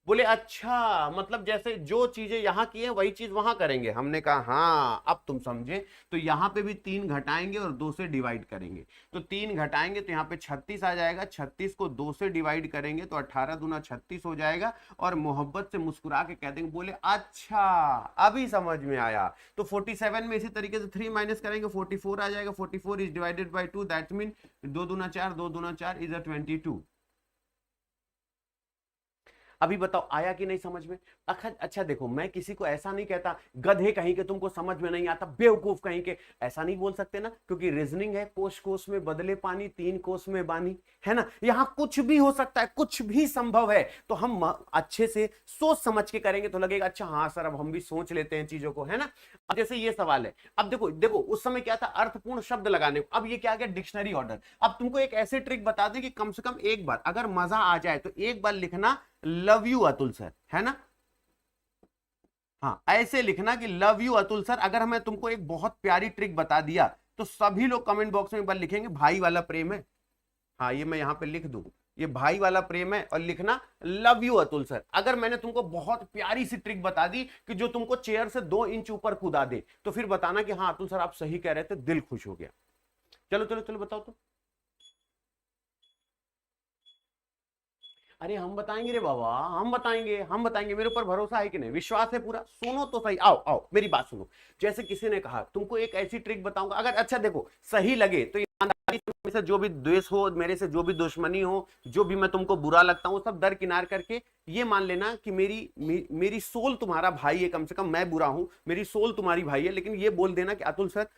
बोले अच्छा, मतलब जैसे जो चीजें यहां की है वही चीज वहां करेंगे। हमने कहा हाँ अब तुम समझे। तो यहां पे भी 3 घटाएंगे और 2 से डिवाइड करेंगे, तो 3 घटाएंगे तो यहाँ पे 36 आ जाएगा, 36 को 2 से डिवाइड करेंगे तो 18 दूना 36 हो जाएगा, और मोहब्बत से मुस्कुरा के कह देंगे, बोले अच्छा अभी समझ में आया। तो 47 में इसी तरीके से 3 माइनस करेंगे, 44 आ जाएगा। 44 is divided by 2, that mean 2 दूना 4, 2 दूना 4 इज 22। अभी बताओ आया कि नहीं समझ में। अच्छा देखो, मैं किसी को ऐसा नहीं कहता गधे कहीं के, तुमको समझ में नहीं आता, बेवकूफ कहीं के, ऐसा नहीं बोल सकते ना, क्योंकि रीजनिंग है, कोश कोश में बदले पानी, 3 कोस में बानी, है ना। यहां कुछ भी हो सकता है, कुछ भी संभव है। तो हम अच्छे से सोच समझ के करेंगे तो लगेगा अच्छा हाँ सर अब हम भी सोच लेते हैं चीजों को, है ना। अब जैसे ये सवाल है, अब देखो देखो उस समय क्या था, अर्थपूर्ण शब्द लगाने को। अब ये क्या गया, डिक्शनरी ऑर्डर। अब तुमको एक ऐसे ट्रिक बता दें कि कम से कम एक बार अगर मजा आ जाए तो एक बार लिखना लव यू अतुल सर, है ना। हाँ ऐसे लिखना कि लव यू अतुल सर। अगर मैं तुमको एक बहुत प्यारी ट्रिक बता दिया तो सभी लोग कमेंट बॉक्स में एक बार लिखेंगे भाई वाला प्रेम है। हाँ ये मैं यहां पे लिख दूं, ये भाई वाला प्रेम है, और लिखना लव यू अतुल सर। अगर मैंने तुमको बहुत प्यारी सी ट्रिक बता दी कि जो तुमको चेयर से 2 इंच ऊपर कूदा दे, तो फिर बताना कि हाँ अतुल सर आप सही कह रहे थे, दिल खुश हो गया। चलो चलो चलो बताओ तो। अरे हम बताएंगे रे बाबा, हम बताएंगे, हम बताएंगे, मेरे ऊपर भरोसा है कि नहीं, विश्वास है पूरा। सुनो तो सही, आओ आओ मेरी बात सुनो। जैसे किसी ने कहा तुमको एक ऐसी ट्रिक बताऊंगा, अगर अच्छा देखो सही लगे तो ईमानदारी से मेरे से जो भी द्वेष हो, मेरे से जो भी दुश्मनी हो, जो भी मैं तुमको बुरा लगता हूं, सब दरकिनार करके ये मान लेना कि मेरी सोल तुम्हारा भाई है, कम से कम मैं बुरा हूं, मेरी सोल तुम्हारी भाई है, लेकिन ये बोल देना कि Atul sir,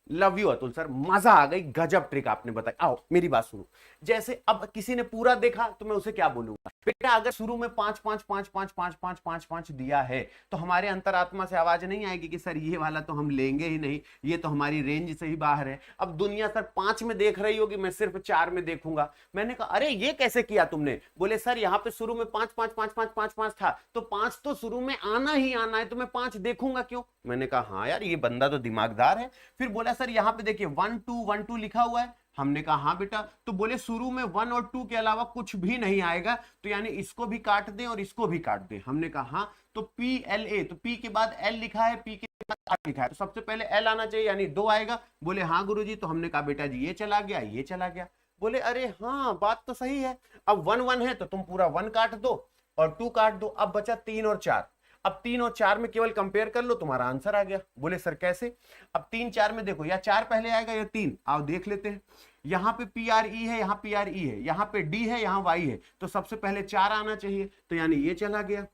love you Atul sir, मजा आ गई, गजब ट्रिक आपने बताई। आओ मेरी बात सुनो। जैसे अब किसी ने पूरा देखा तो मैं उसे क्या बोलूंगा, बेटा अगर शुरू में पांच पांच पांच पांच पांच पांच पांच पांच दिया है तो हमारे अंतरात्मा से आवाज नहीं आएगी कि सर ये वाला तो हम लेंगे ही नहीं, ये तो हमारी रेंज से ही बाहर है। अब दुनिया सर 5 में देख रही होगी, मैं सिर्फ 4 में देखूंगा। मैंने कहा अरे ये कैसे किया तुमने? बोले सर यहाँ पे शुरू में 5 5 5 5 5 5 था, तो 5 तो शुरू में आना ही आना है, तो मैं 5 देखूंगा क्यों? मैंने कहा हाँ यार ये बंदा तो दिमागदार है। फिर बोला सर यहाँ पे देखिए 1 2 1 2 लिखा हुआ है। हमने कहा हाँ बेटा। तो बोले शुरू में 1 और 2 के अलावा कुछ भी नहीं आएगा, तो यानी इसको भी काट दें और इसको भी काट दें। हमने कहा हाँ। तो पी एल ए, तो पी के बाद एल लिखा है, पी के बाद आर लिखा है, तो सबसे पहले एल आना चाहिए, यानी 2 आएगा। बोले हाँ गुरुजी। तो हमने कहा बेटा जी ये चला गया, ये चला गया। बोले अरे हाँ बात तो सही है। अब 1 1 है तो तुम पूरा 1 काट दो और 2 काट दो, अब बचा 3 और 4। अब 3 और 4 में केवल कंपेयर कर लो, तुम्हारा आंसर आ गया। बोले सर कैसे? अब 3 4 में देखो, या 4 पहले आएगा या 3, आओ देख लेते हैं। यहाँ पे पी आर ई है, यहाँ पी आर ई है, यहाँ पे डी है, यहाँ वाई है, तो सबसे पहले 4 आना चाहिए, तो यानी ये चला गया।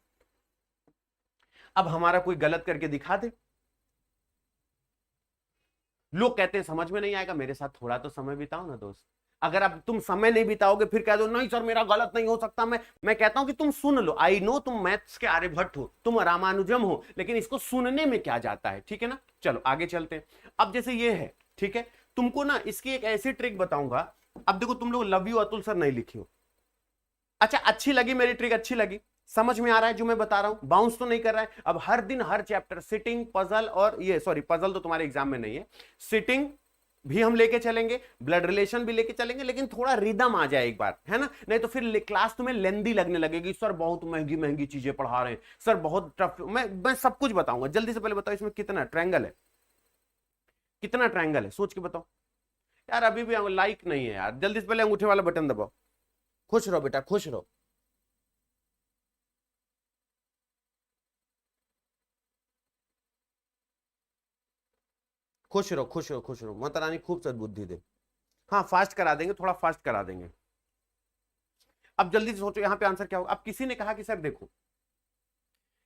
अब हमारा कोई गलत करके दिखा दे। लोग कहते हैं समझ में नहीं आएगा, मेरे साथ थोड़ा तो समय बिताओ ना दोस्त। अगर अब तुम समय नहीं बिताओगे फिर कह दो नहीं सर मेरा गलत नहीं हो सकता। मैं कहता हूं कि तुम सुन लो। आई नो तुम मैथ्स के आर्यभट्ट हो, तुम रामानुजम हो, लेकिन इसको सुनने में क्या जाता है, ठीक है ना। चलो आगे चलते हैं। अब जैसे ये है, ठीक है, तुमको ना इसकी एक ऐसी ट्रिक बताऊंगा। अब देखो तुम लोग लव यू अतुल सर नहीं लिखी हो। अच्छा अच्छी लगी मेरी ट्रिक, अच्छी लगी, समझ में आ रहा है जो मैं बता रहा हूं, बाउंस तो नहीं कर रहा है। अब हर दिन हर चैप्टर सिटिंग पजल, और ये सॉरी पजल तो तुम्हारे एग्जाम में नहीं है, सिटिंग भी हम लेके चलेंगे, ब्लड रिलेशन भी लेके चलेंगे, लेकिन थोड़ा रिदम आ जाए एक बार, है ना, नहीं तो फिर क्लास तुम्हें लेंदी लगने लगेगी। सर बहुत महंगी महंगी चीजें पढ़ा रहे हैं, सर बहुत टफ। मैं सब कुछ बताऊंगा। जल्दी से पहले बताओ इसमें कितना ट्रायंगल है, कितना ट्रायंगल है, सोच के बताओ। यार अभी भी लाइक नहीं है यार, जल्दी से पहले अंगूठे वाला बटन दबाओ। खुश रहो बेटा, खुश रहो। खुश रहो, खुश रहो, खुश रहो, माता रानी खूब सद्बुद्धि दे। हाँ फास्ट करा देंगे, थोड़ा फास्ट करा देंगे। अब जल्दी से सोचो यहाँ पे आंसर क्या होगा। अब किसी ने कहा कि सर देखो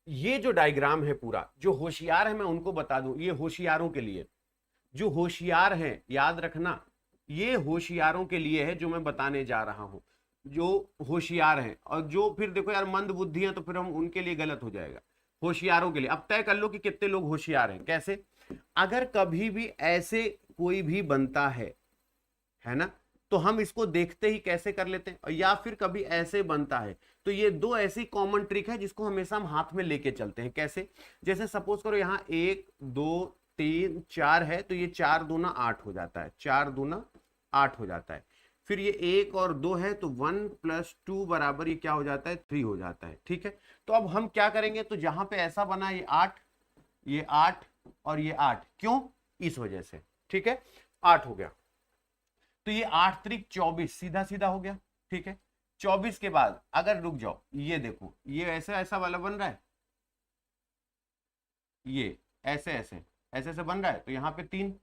ये जो डायग्राम है पूरा, जो होशियार है मैं उनको बता दूं, ये होशियारों के लिए, जो होशियार हैं याद रखना, ये होशियारों के लिए है जो मैं बताने जा रहा हूं, जो होशियार हैं। और जो फिर देखो यार मंद बुद्धि है तो फिर हम उनके लिए गलत हो जाएगा। होशियारों के लिए अब तय कर लो कि कितने लोग होशियार हैं। कैसे? अगर कभी भी ऐसे कोई भी बनता है ना, तो हम इसको देखते ही कैसे कर लेते हैं, या फिर कभी ऐसे बनता है, तो ये दो ऐसी कॉमन ट्रिक है जिसको हमेशा हम हाथ में लेके चलते हैं। कैसे? जैसे सपोज करो यहाँ 1 2 3 4 है, तो ये 4 दूना 8 हो जाता है, 4 दूना 8 हो जाता है। फिर ये 1 और 2 है, तो 1 + 2 बराबर ये क्या हो जाता है, 3 हो जाता है। ठीक है, तो अब हम क्या करेंगे, तो जहां पे ऐसा बना ये 8, ये 8 और ये 8, क्यों? इस वजह से। ठीक है, 8 हो गया, तो ये 8 त्रिक 24, सीधा सीधा हो गया। ठीक है, 24 के बाद अगर रुक जाओ, ये देखो ये ऐसा ऐसा वाला बन रहा है, ये ऐसे ऐसे ऐसे ऐसे बन रहा है, तो यहाँ पे 3,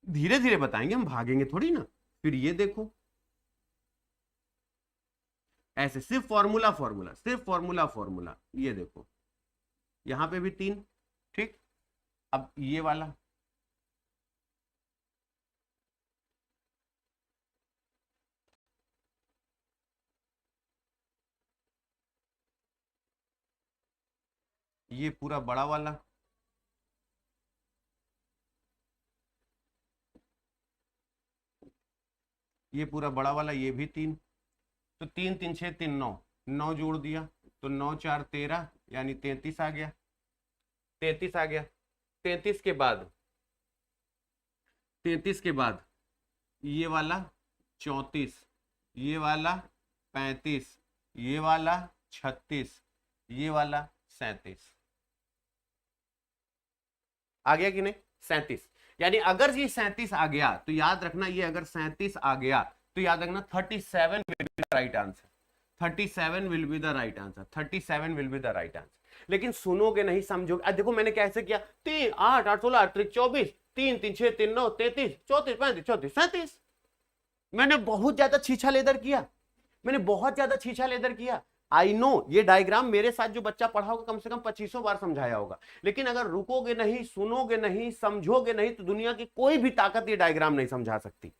धीरे धीरे बताएंगे हम, भागेंगे थोड़ी ना। फिर ये देखो ऐसे, सिर्फ फॉर्मूला फॉर्मूला, सिर्फ फॉर्मूला फॉर्मूला, ये देखो यहाँ पे भी 3। ठीक, अब ये वाला, ये पूरा बड़ा वाला, ये पूरा बड़ा वाला, ये भी 3। तो 3 3 6 3 9, 9 जोड़ दिया, तो 9 4 13, यानी 33 आ गया, 33 आ गया। 33 के बाद, 33 के बाद ये वाला 34, ये वाला 35, ये वाला 36, ये वाला 37। आ गया कि नहीं? 37। यानी अगर ये 37 आ गया तो याद रखना, ये अगर 37 आ गया तो याद रखना 37 will be the right answer. 37 will be the right answer. 37 will be the right answer. लेकिन सुनोगे नहीं, समझोगे। देखो मैंने कैसे किया, 3 8 8 16 8 24, 3 3 6 3 9 33 34 35 34 37। मैंने बहुत ज्यादा छीछा लेदर किया, मैंने बहुत ज्यादा छीछा लेदर किया। आई नो ये डायग्राम मेरे साथ जो बच्चा पढ़ा होगा कम से कम 2500 बार समझाया होगा, लेकिन अगर रुकोगे नहीं, सुनोगे नहीं, समझोगे नहीं, तो दुनिया की कोई भी ताकत ये डायग्राम नहीं समझा सकती।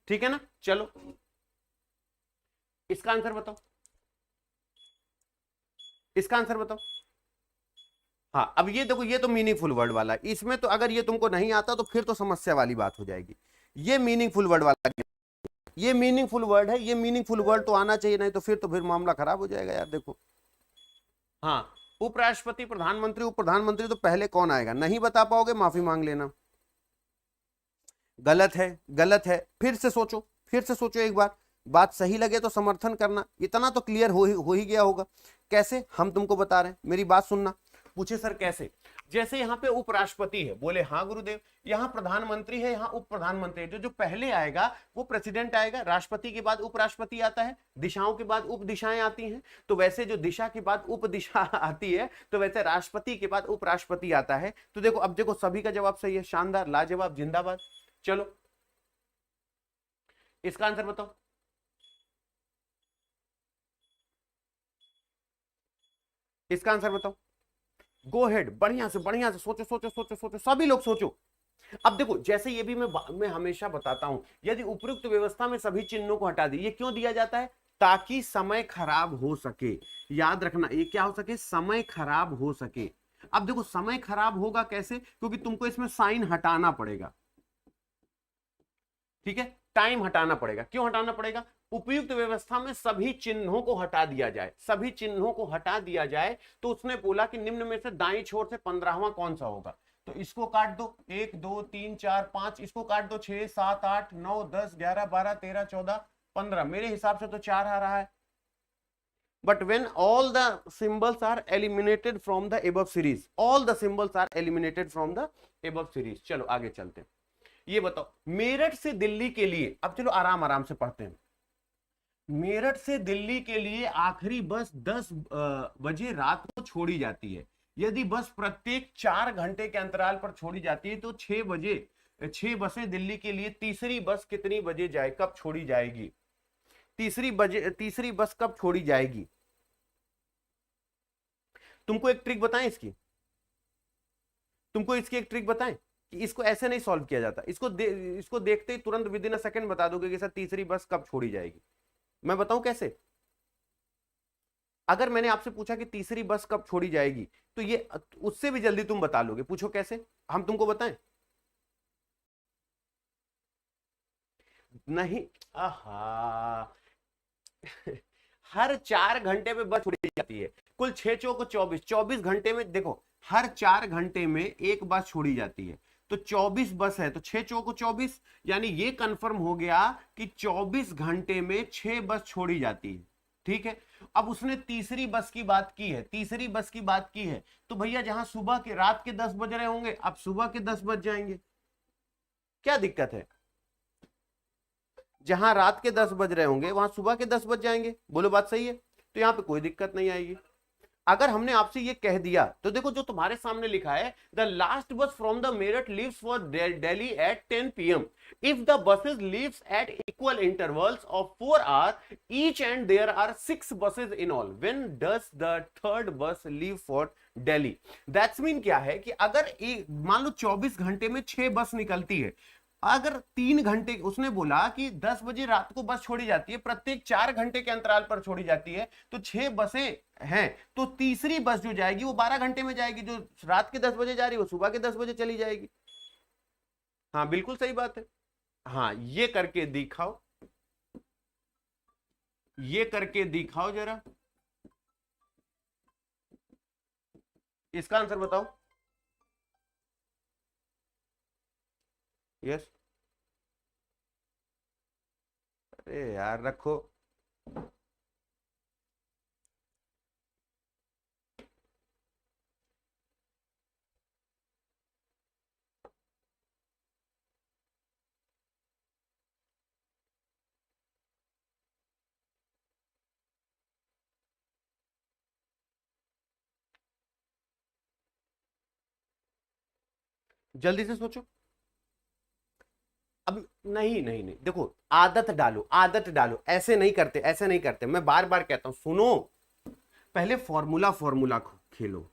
ठीक है ना? चलो इसका आंसर बताओ, इसका आंसर बताओ। हाँ अब ये देखो, ये तो मीनिंगफुल वर्ड वाला है, इसमें तो अगर ये तुमको नहीं आता तो फिर तो समस्या वाली बात हो जाएगी। ये मीनिंगफुल वर्ड वाला, ये मीनिंगफुल वर्ड है, ये मीनिंगफुल वर्ड तो आना चाहिए, नहीं तो फिर मामला खराब हो जाएगा यार। देखो हाँ, उपराष्ट्रपति, प्रधानमंत्री, उप प्रधानमंत्री, तो पहले कौन आएगा? नहीं बता पाओगे, माफी मांग लेना। गलत है, गलत है। फिर से सोचो, फिर से सोचो एक बार, बात सही लगे तो समर्थन करना। इतना तो क्लियर हो ही गया होगा। कैसे? हम तुमको बता रहे हैं, मेरी बात सुनना। पूछे सर कैसे? जैसे यहाँ पे उपराष्ट्रपति है, बोले हाँ गुरुदेव। यहाँ प्रधानमंत्री है, यहाँ उप प्रधानमंत्री है। जो पहले आएगा वो प्रेसिडेंट आएगा, राष्ट्रपति के बाद उपराष्ट्रपति आता है, दिशाओं के बाद उप दिशाएं आती हैं। तो वैसे जो दिशा के बाद उप दिशा आती है, तो वैसे राष्ट्रपति के बाद उपराष्ट्रपति आता है। तो देखो, अब देखो सभी का जवाब सही है, शानदार, लाजवाब, जिंदाबाद। चलो इसका आंसर बताओ। इसका आंसर बताओ। गो हेड, बढ़िया से सोचो सोचो सोचो सोचो, सभी लोग सोचो। अब देखो, जैसे ये भी मैं हमेशा बताता हूं, यदि उपयुक्त व्यवस्था में सभी चिन्हों को हटा दी, ये क्यों दिया जाता है? ताकि समय खराब हो सके। याद रखना, ये क्या हो सके? समय खराब हो सके। अब देखो समय खराब होगा कैसे? क्योंकि तुमको इसमें साइन हटाना पड़ेगा। ठीक है, टाइम हटाना पड़ेगा। क्यों हटाना पड़ेगा? उपयुक्त व्यवस्था में सभी चिन्हों को हटा दिया जाए, सभी चिन्हों को हटा दिया जाए। तो उसने बोला कि निम्न में से दाईं छोर से 15वां कौन सा होगा? तो इसको काट दो, 1 2 3 4 5, इसको काट दो, 6 7 8 9 10 11 12 13 14 15। मेरे हिसाब से तो 4 आ रहा है। But when all the symbols are eliminated from the above series, all the symbols are eliminated from the above series। चलो आगे चलते हैं। ये बताओ, मेरठ से दिल्ली के लिए, अब चलो आराम आराम से पढ़ते हैं। मेरठ से दिल्ली के लिए आखिरी बस 10 बजे रात को छोड़ी जाती है। यदि बस प्रत्येक 4 घंटे के अंतराल पर छोड़ी जाती है तो 6 बजे 6 बसें दिल्ली के लिए, तीसरी बस कितनी बजे जाए, कब छोड़ी जाएगी? तीसरी बस कब छोड़ी जाएगी? तुमको एक ट्रिक बताएं इसकी, तुमको इसकी एक ट्रिक बताएं कि इसको ऐसे नहीं सॉल्व किया जाता। इसको देखते ही तुरंत विद इन अ सेकंड बता दोगे कि सर तीसरी बस कब छोड़ी जाएगी। मैं बताऊं कैसे? अगर मैंने आपसे पूछा कि तीसरी बस कब छोड़ी जाएगी, तो ये उससे भी जल्दी तुम बता लोगे। पूछो कैसे, हम तुमको बताएं। नहीं, आहा हर 4 घंटे में बस छोड़ी जाती है। कुल 6 चौको 24, 24 घंटे में देखो, हर 4 घंटे में एक बस छोड़ी जाती है। तो 24 बस है, तो 6 चौको 24, यानी ये कंफर्म हो गया कि 24 घंटे में 6 बस छोड़ी जाती है। ठीक है, अब उसने तीसरी बस की बात की है, तीसरी बस की बात की है, तो भैया जहां सुबह के रात के 10 बज रहे होंगे, अब सुबह के 10 बज जाएंगे। क्या दिक्कत है? जहां रात के 10 बज रहे होंगे वहां सुबह के 10 बज जाएंगे। बोलो बात सही है? तो यहां पे कोई दिक्कत नहीं आएगी। अगर हमने आपसे ये कह दिया तो देखो जो तुम्हारे सामने लिखा है, the last bus from the Meerut leaves for Delhi at 10 PM। If the buses leaves at equal intervals of 4 hours each and there are 6 buses in all, when does the third bus leave for Delhi? That's mean क्या है कि अगर मान लो 24 घंटे में 6 बस निकलती है, अगर 3 घंटे, उसने बोला कि 10 बजे रात को बस छोड़ी जाती है, प्रत्येक 4 घंटे के अंतराल पर छोड़ी जाती है, तो 6 बसें हैं, तो तीसरी बस जो जाएगी वो 12 घंटे में जाएगी। जो रात के 10 बजे जा रही है वो सुबह के 10 बजे चली जाएगी। हाँ बिल्कुल सही बात है। हाँ ये करके दिखाओ, ये करके दिखाओ जरा, इसका आंसर बताओ। यस, अरे यार रखो। जल्दी से सोचो। अब नहीं नहीं नहीं, देखो आदत डालो, आदत डालो, ऐसे नहीं करते, ऐसे नहीं करते। मैं बार बार कहता हूं, सुनो, पहले फॉर्मूला फॉर्मूला खेलो,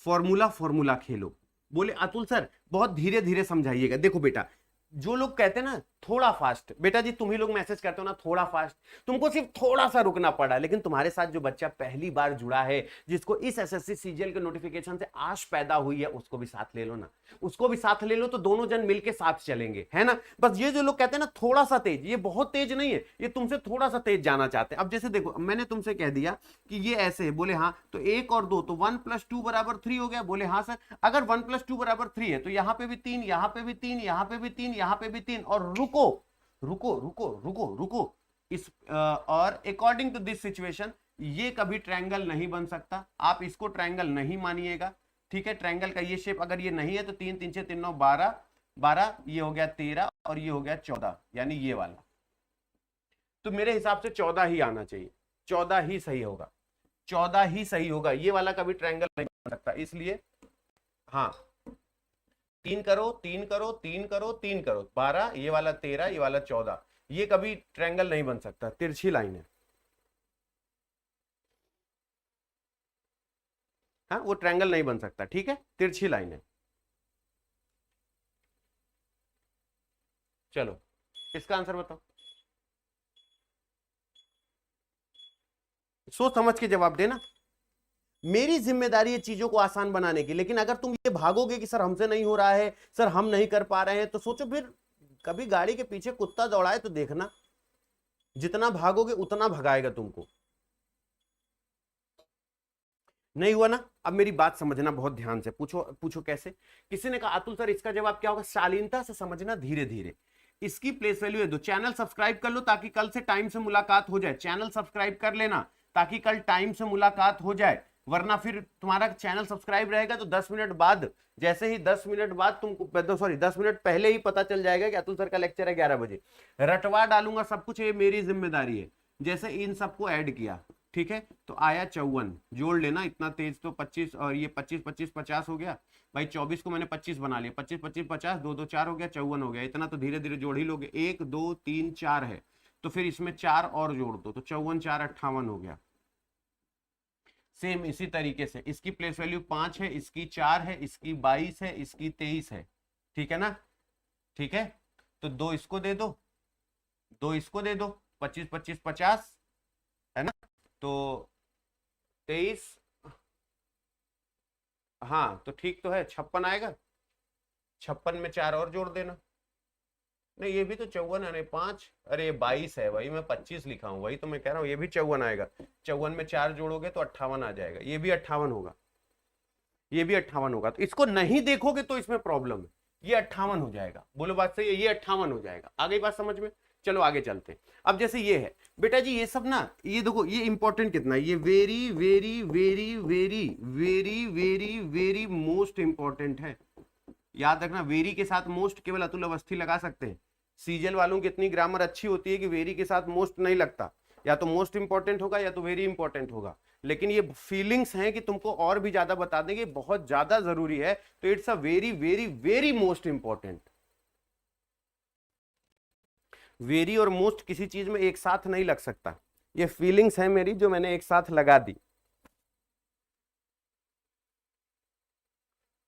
फॉर्मूला फॉर्मूला खेलो। बोले अतुल सर बहुत धीरे धीरे समझाइएगा। देखो बेटा, जो लोग कहते हैं ना थोड़ा फास्ट, बेटा जी तुम ही लोग मैसेज करते हो ना थोड़ा फास्ट, तुमको सिर्फ थोड़ा सा रुकना पड़ा। लेकिन तुम्हारे साथ जो बच्चा पहली बार जुड़ा है, जिसको इस एसएससी सीजीएल के नोटिफिकेशन से आश पैदा हुई है, उसको भी साथ ले लो ना, उसको भी साथ ले लो, तो दोनों जन मिलके साथ चलेंगे, है ना। बस ये जो लोग कहते हैं ना थोड़ा सा तेज, ये बहुत तेज नहीं है, ये तुमसे थोड़ा सा तेज जाना चाहते हैं। अब जैसे देखो, मैंने तुमसे कह दिया कि ये ऐसे है, बोले हाँ, तो 1 और 2 तो 1 + 2 = 3 हो गया। बोले हाँ सर, अगर 1 + 2 = 3 है तो यहां पे भी 3, यहां पे भी 3, यहां पे भी 3, यहां पे भी 3, और रुको रुको रुको रुको रुको, इस और अकॉर्डिंग टू दिस सिचुएशन ये कभी ट्रायंगल नहीं बन सकता। आप इसको ट्रायंगल नहीं मानिएगा, ठीक है। ट्रायंगल का ये शेप अगर ये नहीं है तो 3 3 6 3 9 12, 12 ये हो गया 13 और ये हो गया 14, यानी ये वाला। तो मेरे हिसाब से 14 ही आना चाहिए, 14 ही सही होगा, 14 ही सही होगा। ये वाला कभी ट्रायंगल नहीं बन सकता, इसलिए हाँ 3 करो 3 करो 3 करो 3 करो, 12, ये वाला 13, ये वाला 14, ये कभी ट्रायंगल नहीं बन सकता, तिरछी लाइन है। हाँ वो ट्रायंगल नहीं बन सकता, ठीक है, तिरछी लाइन है। चलो इसका आंसर बताओ, सोच समझ के जवाब देना। मेरी जिम्मेदारी है चीजों को आसान बनाने की, लेकिन अगर तुम ये भागोगे कि सर हमसे नहीं हो रहा है, सर हम नहीं कर पा रहे हैं, तो सोचो फिर कभी गाड़ी के पीछे कुत्ता दौड़ाए तो देखना, जितना भागोगे उतना भगाएगा तुमको। नहीं हुआ ना। अब मेरी बात समझना बहुत ध्यान से, पूछो पूछो कैसे। किसी ने कहा अतुल सर इसका जवाब क्या होगा, शालीनता से समझना, धीरे धीरे। इसकी प्लेस वैल्यू है 2। चैनल सब्सक्राइब कर लो ताकि कल से टाइम से मुलाकात हो जाए, चैनल सब्सक्राइब कर लेना ताकि कल टाइम से मुलाकात हो जाए, वरना फिर तुम्हारा चैनल सब्सक्राइब रहेगा तो 10 मिनट बाद, जैसे ही 10 मिनट बाद तुमको, सॉरी 10 मिनट पहले ही पता चल जाएगा कि अतुल सर का लेक्चर है 11 बजे, रटवा डालूंगा सब कुछ, ये मेरी जिम्मेदारी है। जैसे इन सबको ऐड किया, ठीक है, तो आया 54, जोड़ लेना इतना तेज, तो 25 और ये 25 25 50 हो गया भाई। 24 को मैंने 25 बना लिया, 25 25 50, 2 2 4 हो गया, 54 हो गया। इतना तो धीरे धीरे जोड़ ही लोगे, 1 2 3 4 है, तो फिर इसमें 4 और जोड़ दो, तो 54 4 58 हो गया। सेम इसी तरीके से इसकी प्लेस वैल्यू 5 है, इसकी 4 है, इसकी 22 है, इसकी 23 है, ठीक है ना। ठीक है, तो 2 इसको दे दो, 2 इसको दे दो, 25 25 50 है ना, तो 23, हाँ तो ठीक तो है, 56 आएगा। 56 में 4 और जोड़ देना, नहीं ये भी तो 54 है, नहीं 5, अरे 22 है, वही मैं 25 लिखा हूं, वही तो मैं कह रहा हूँ, ये भी 54 आएगा। 54 में 4 जोड़ोगे तो 58 आ जाएगा, ये भी 58 होगा, ये भी 58 होगा। तो इसको नहीं देखोगे तो इसमें प्रॉब्लम है, ये 58 हो जाएगा। बोलो बात सही है, ये 58 हो जाएगा। आगे बात समझ में, चलो आगे चलते हैं। अब जैसे ये है बेटा जी, ये सब ना, ये देखो ये इंपॉर्टेंट कितना है, ये very very very very very very very most important है। याद रखना, वेरी के साथ मोस्ट केवल अतुल अवस्थी लगा सकते हैं। सीजल वालों की इतनी ग्रामर अच्छी होती है कि वेरी के साथ मोस्ट नहीं लगता, या तो मोस्ट इंपॉर्टेंट होगा या तो वेरी इंपॉर्टेंट होगा। लेकिन ये फीलिंग्स हैं कि तुमको और भी ज्यादा बता देंगे, बहुत ज्यादा जरूरी है, तो it's a very very very most important. Very और मोस्ट किसी चीज में एक साथ नहीं लग सकता, ये फीलिंग्स है मेरी जो मैंने एक साथ लगा दी।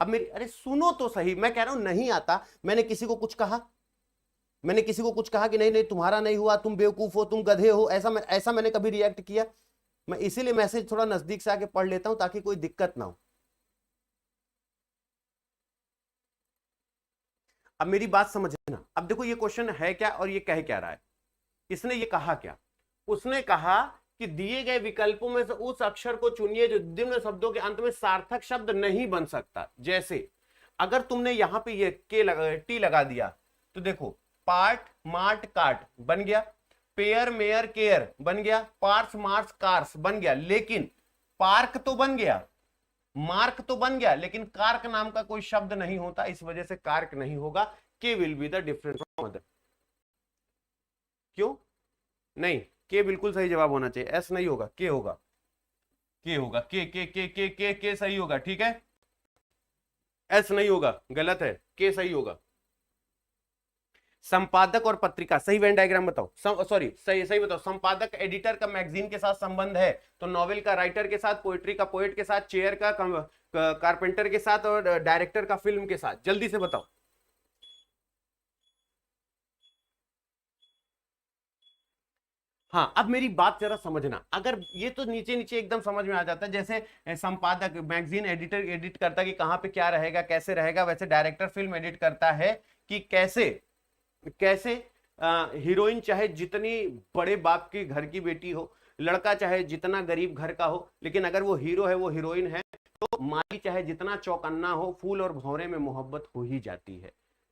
अब मेरी, अरे सुनो तो सही, मैं कह रहा हूं नहीं आता। मैंने किसी को कुछ कहा, मैंने किसी को कुछ कहा कि नहीं नहीं तुम्हारा नहीं हुआ, तुम बेवकूफ हो, तुम गधे हो, ऐसा मैंने कभी रिएक्ट किया? मैं इसीलिए मैसेज थोड़ा नजदीक से आके पढ़ लेता हूं ताकि कोई दिक्कत ना हो। अब मेरी बात समझना। अब देखो ये क्वेश्चन है क्या और ये कह क्या रहा है, इसने ये कहा क्या, उसने कहा कि दिए गए विकल्पों में से उस अक्षर को चुनिए जो निम्न शब्दों के अंत में सार्थक शब्द नहीं बन सकता। जैसे अगर तुमने यहां पे ये टी लगा दिया, तो देखो पार्ट मार्ट काट बन गया, पेयर मेयर केयर बन गया, पार्स मार्स कार्स बन गया, लेकिन पार्क तो बन गया, मार्क तो बन गया, लेकिन कार्क नाम का कोई शब्द नहीं होता, इस वजह से कार्क नहीं होगा। के will be the difference from other. क्यों नहीं, के बिल्कुल सही जवाब होना चाहिए, एस नहीं होगा, के होगा, के होगा, के सही होगा, ठीक है। एस नहीं होगा, गलत है, के सही होगा। संपादक और पत्रिका, सही वेन डायग्राम बताओ, सॉरी सही सही बताओ। संपादक एडिटर का मैगजीन के साथ संबंध है, तो नॉवेल का राइटर के साथ, पोएट्री का पोएट के साथ, चेयर का कारपेंटर के साथ, और डायरेक्टर का फिल्म के साथ। जल्दी से बताओ। हाँ, अब मेरी बात जरा समझना, अगर ये तो नीचे नीचे एकदम समझ में आ जाता है, जैसे संपादक मैगजीन एडिटर एडिट करता है कि कहां पे क्या रहेगा कैसे रहेगा, वैसे डायरेक्टर फिल्म एडिट करता है कि कैसे कैसे हीरोइन चाहे जितनी बड़े बाप के घर की बेटी हो, लड़का चाहे जितना गरीब घर का हो, लेकिन अगर वो हीरो है, वो हीरोइन है, तो माली चाहे जितना चौकन्ना हो, फूल और भौरे में मोहब्बत हो ही जाती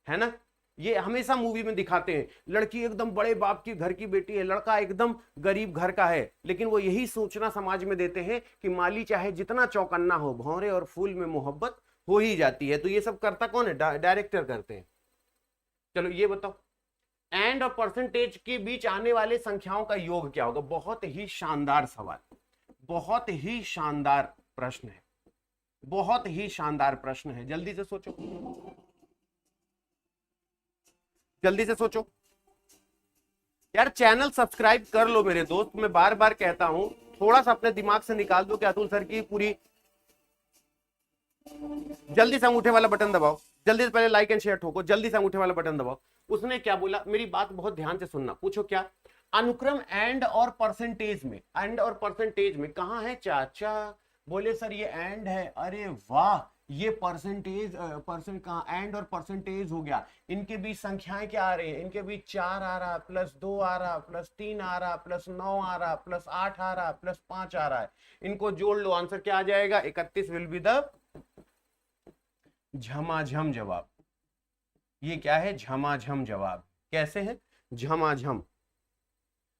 है ना। ये हमेशा मूवी में दिखाते हैं, लड़की एकदम बड़े बाप की घर की बेटी है, लड़का एकदम गरीब घर का है, लेकिन वो यही सूचना समाज में देते हैं कि माली चाहे जितना चौकन्ना हो, भौरे और फूल में मोहब्बत हो ही जाती है। तो ये सब करता कौन है? डायरेक्टर करते हैं। चलो ये बताओ, एंड और परसेंटेज के बीच आने वाले संख्याओं का योग क्या होगा? बहुत ही शानदार सवाल, बहुत ही शानदार प्रश्न है, बहुत ही शानदार प्रश्न है। जल्दी से सोचो, जल्दी से सोचो यार। चैनल सब्सक्राइब कर लो मेरे दोस्त, मैं बार बार कहता हूं, थोड़ा सा अपने दिमाग से निकाल दो कि अतुल सर की पूरी। जल्दी से अंगूठे वाला बटन दबाओ, जल्दी से पहले लाइक एंड शेयर ठोको, जल्दी से अंगूठे वाला बटन दबाओ। उसने क्या बोला, मेरी बात बहुत ध्यान से सुनना। पूछो क्या? अनुक्रम एंड और परसेंटेज में, एंड और परसेंटेज में कहां है चाचा? बोले सर ये एंड है। अरे वाह, ये परसेंटेज परसेंट कहां? एंड और परसेंटेज हो गया। इनके बीच संख्याएं क्या आ रही है? इनके बीच 4 आ रहा, +2 आ रहा, +3 आ रहा, +9 आ रहा, +8 आ रहा, +5 आ रहा है। इनको जोड़ लो, आंसर क्या आ जाएगा? 31 विल बी द झमाझम जवाब। ये क्या है? झमाझम जवाब। कैसे है? झमाझम।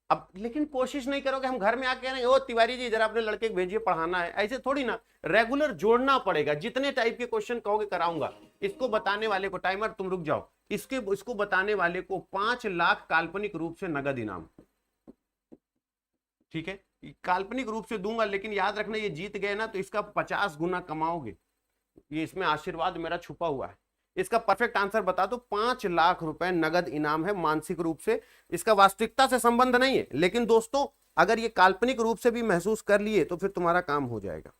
अब लेकिन कोशिश नहीं करोगे, हम घर में आके नहीं, ओ तिवारी जी जरा अपने लड़के को भेजिए पढ़ाना है, ऐसे थोड़ी ना, रेगुलर जोड़ना पड़ेगा। जितने टाइप के क्वेश्चन कहोगे कराऊंगा। इसको बताने वाले को, टाइमर तुम रुक जाओ, इसको बताने वाले को 5 लाख काल्पनिक रूप से नगद इनाम। ठीक है, काल्पनिक रूप से दूंगा, लेकिन याद रखना ये जीत गए ना तो इसका 50 गुना कमाओगे। ये इसमें आशीर्वाद मेरा छुपा हुआ है। इसका परफेक्ट आंसर बता दो। 5 लाख रुपए नगद इनाम है, मानसिक रूप से। इसका वास्तविकता से संबंध नहीं है, लेकिन दोस्तों अगर ये काल्पनिक रूप से भी महसूस कर लिए तो फिर तुम्हारा काम हो जाएगा।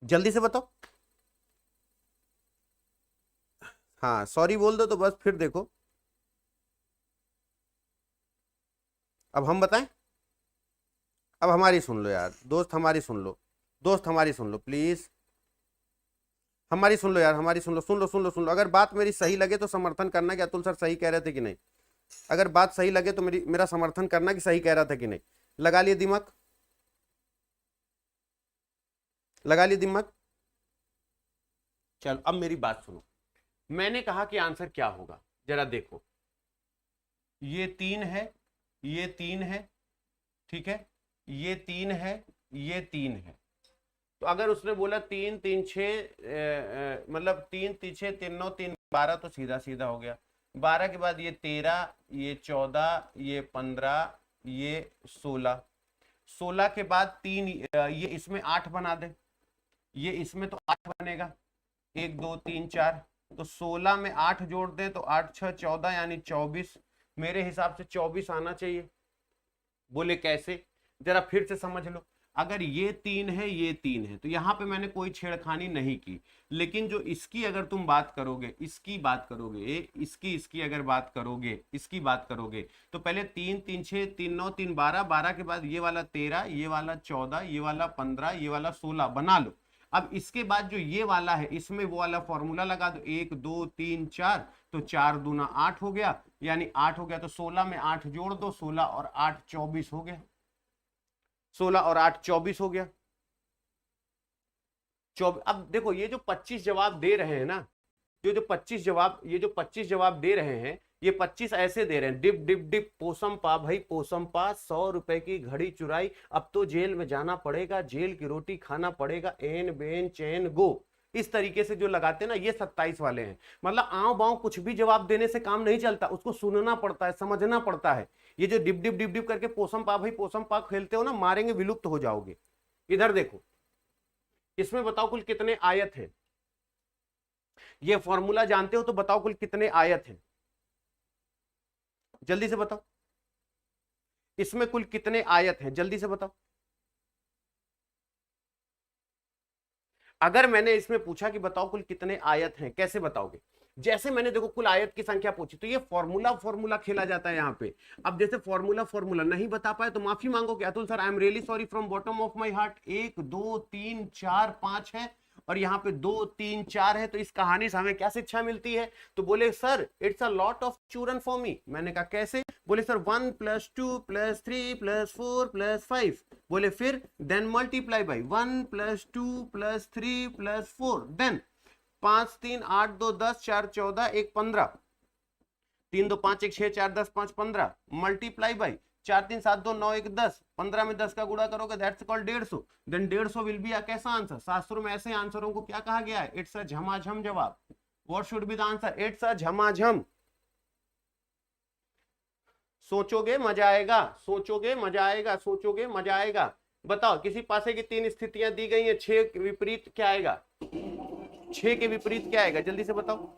जल्दी से बताओ। हाँ सॉरी बोल दो तो बस, फिर देखो। अब हम बताएं? अब हमारी सुन लो यार दोस्त, हमारी सुन लो दोस्त, हमारी सुन लो प्लीज, हमारी सुन लो यार, हमारी सुन लो, सुन लो सुन लो सुन लो। अगर बात मेरी सही लगे तो समर्थन करना कि अतुल सर सही कह रहे थे कि नहीं। अगर बात सही लगे तो मेरा समर्थन करना कि सही कह रहा था कि नहीं। लगा लिए दिमाग, लगा लिए दिमाग। चलो अब मेरी बात सुनो। मैंने कहा कि आंसर क्या होगा, जरा देखो। ये 3 है, ये 3 है, ठीक है, ये 3 है, ये 3 है। तो अगर उसने बोला 3 3 6, मतलब 3 3 6 3 9 3 12, तो सीधा सीधा हो गया। 12 के बाद ये 13, ये 14, ये 15, ये 16। 16 के बाद 3, ये इसमें 8 बना दे, ये इसमें तो 8 बनेगा, 1 2 3 4। तो 16 में 8 जोड़ दें तो 8 6 14, यानी 24। मेरे हिसाब से 24 आना चाहिए। बोले कैसे? जरा फिर से समझ लो। अगर ये 3 है, ये 3 है, तो यहां पे मैंने कोई छेड़खानी नहीं की, लेकिन जो इसकी अगर तुम बात करोगे, इसकी बात करोगे, इसकी अगर बात करोगे, इसकी बात करोगे, तो पहले 3 3 6 3 9 3 12, 12 के बाद ये वाला 13, ये वाला 14, ये वाला 15, ये वाला 16 बना लो। अब इसके बाद जो ये वाला है, इसमें वो वाला फॉर्मूला लगा दो, 1 2 3 4, तो 4 दूना 8 हो गया, यानी 8 हो गया। तो 16 में 8 जोड़ दो, 16 और 8 24 हो गया, 16 और 8 24 हो गया। 24। अब देखो ये जो 25 जवाब दे रहे हैं ना, जो 25 जवाब, ये जो 25 जवाब दे रहे हैं, ये 25 ऐसे दे रहे हैं, डिप डिप डिप पोसम पा भाई पोसम पा, 100 रुपए की घड़ी चुराई, अब तो जेल में जाना पड़ेगा, जेल की रोटी खाना पड़ेगा, एन बेन चैन गो। इस तरीके से जो लगाते हैं ना, ये 27 वाले हैं। मतलब आंव बांव कुछ भी जवाब देने से काम नहीं चलता, उसको सुनना पड़ता है, समझना पड़ता है। ये जो डिप डिप डिप डिप करके पोसम पा भाई पोसम पा खेलते हो ना, मारेंगे, विलुप्त हो जाओगे। इधर देखो, इसमें बताओ कुल कितने आयत हैं। ये फॉर्मूला जानते हो तो बताओ कुल कितने आयत हैं, जल्दी से बताओ। इसमें कुल कितने आयत हैं, जल्दी से बताओ। अगर मैंने इसमें पूछा कि बताओ कुल कितने आयत हैं, कैसे बताओगे? जैसे मैंने देखो कुल आयत की संख्या पूछी, तो ये फॉर्मूला फॉर्मूला खेला जाता है यहाँ पे। अब जैसे फॉर्मूला फॉर्मूला नहीं बता पाए तो माफी मांगो कि Atul sir I am really sorry from bottom of my heart. 1 2 3 4 5 है और यहाँ पे 2 3 4 है, तो इस कहानी से हमें क्या शिक्षा मिलती है? तो बोले sir it's a lot of चूरन फॉर मी। मैंने कहा कैसे? बोले सर 1 + 2 + 3 + 4 + 5। बोले फिर then multiply by 1 + 2 + 3 + 4, then 5 3 8 2 10 4 14 1 15, 3 2 5 1 6 4 10 5 15, multiply by 4 3 7 2 9 1 10, 15 में 10 का गुणा करोगे, that's called 150। Then 150 will be a कैसा आंसर? शास्त्रों में ऐसे आंसरों को क्या कहा गया है? इट्स अ झमाझम जवाब। What should be the answer? It's a झमाझम। सोचोगे मजा आएगा, सोचोगे मजा आएगा, सोचोगे मजा आएगा। बताओ, किसी पासे की 3 स्थितियां दी गई हैं, 6 के विपरीत क्या आएगा? 6 के विपरीत क्या आएगा, जल्दी से बताओ।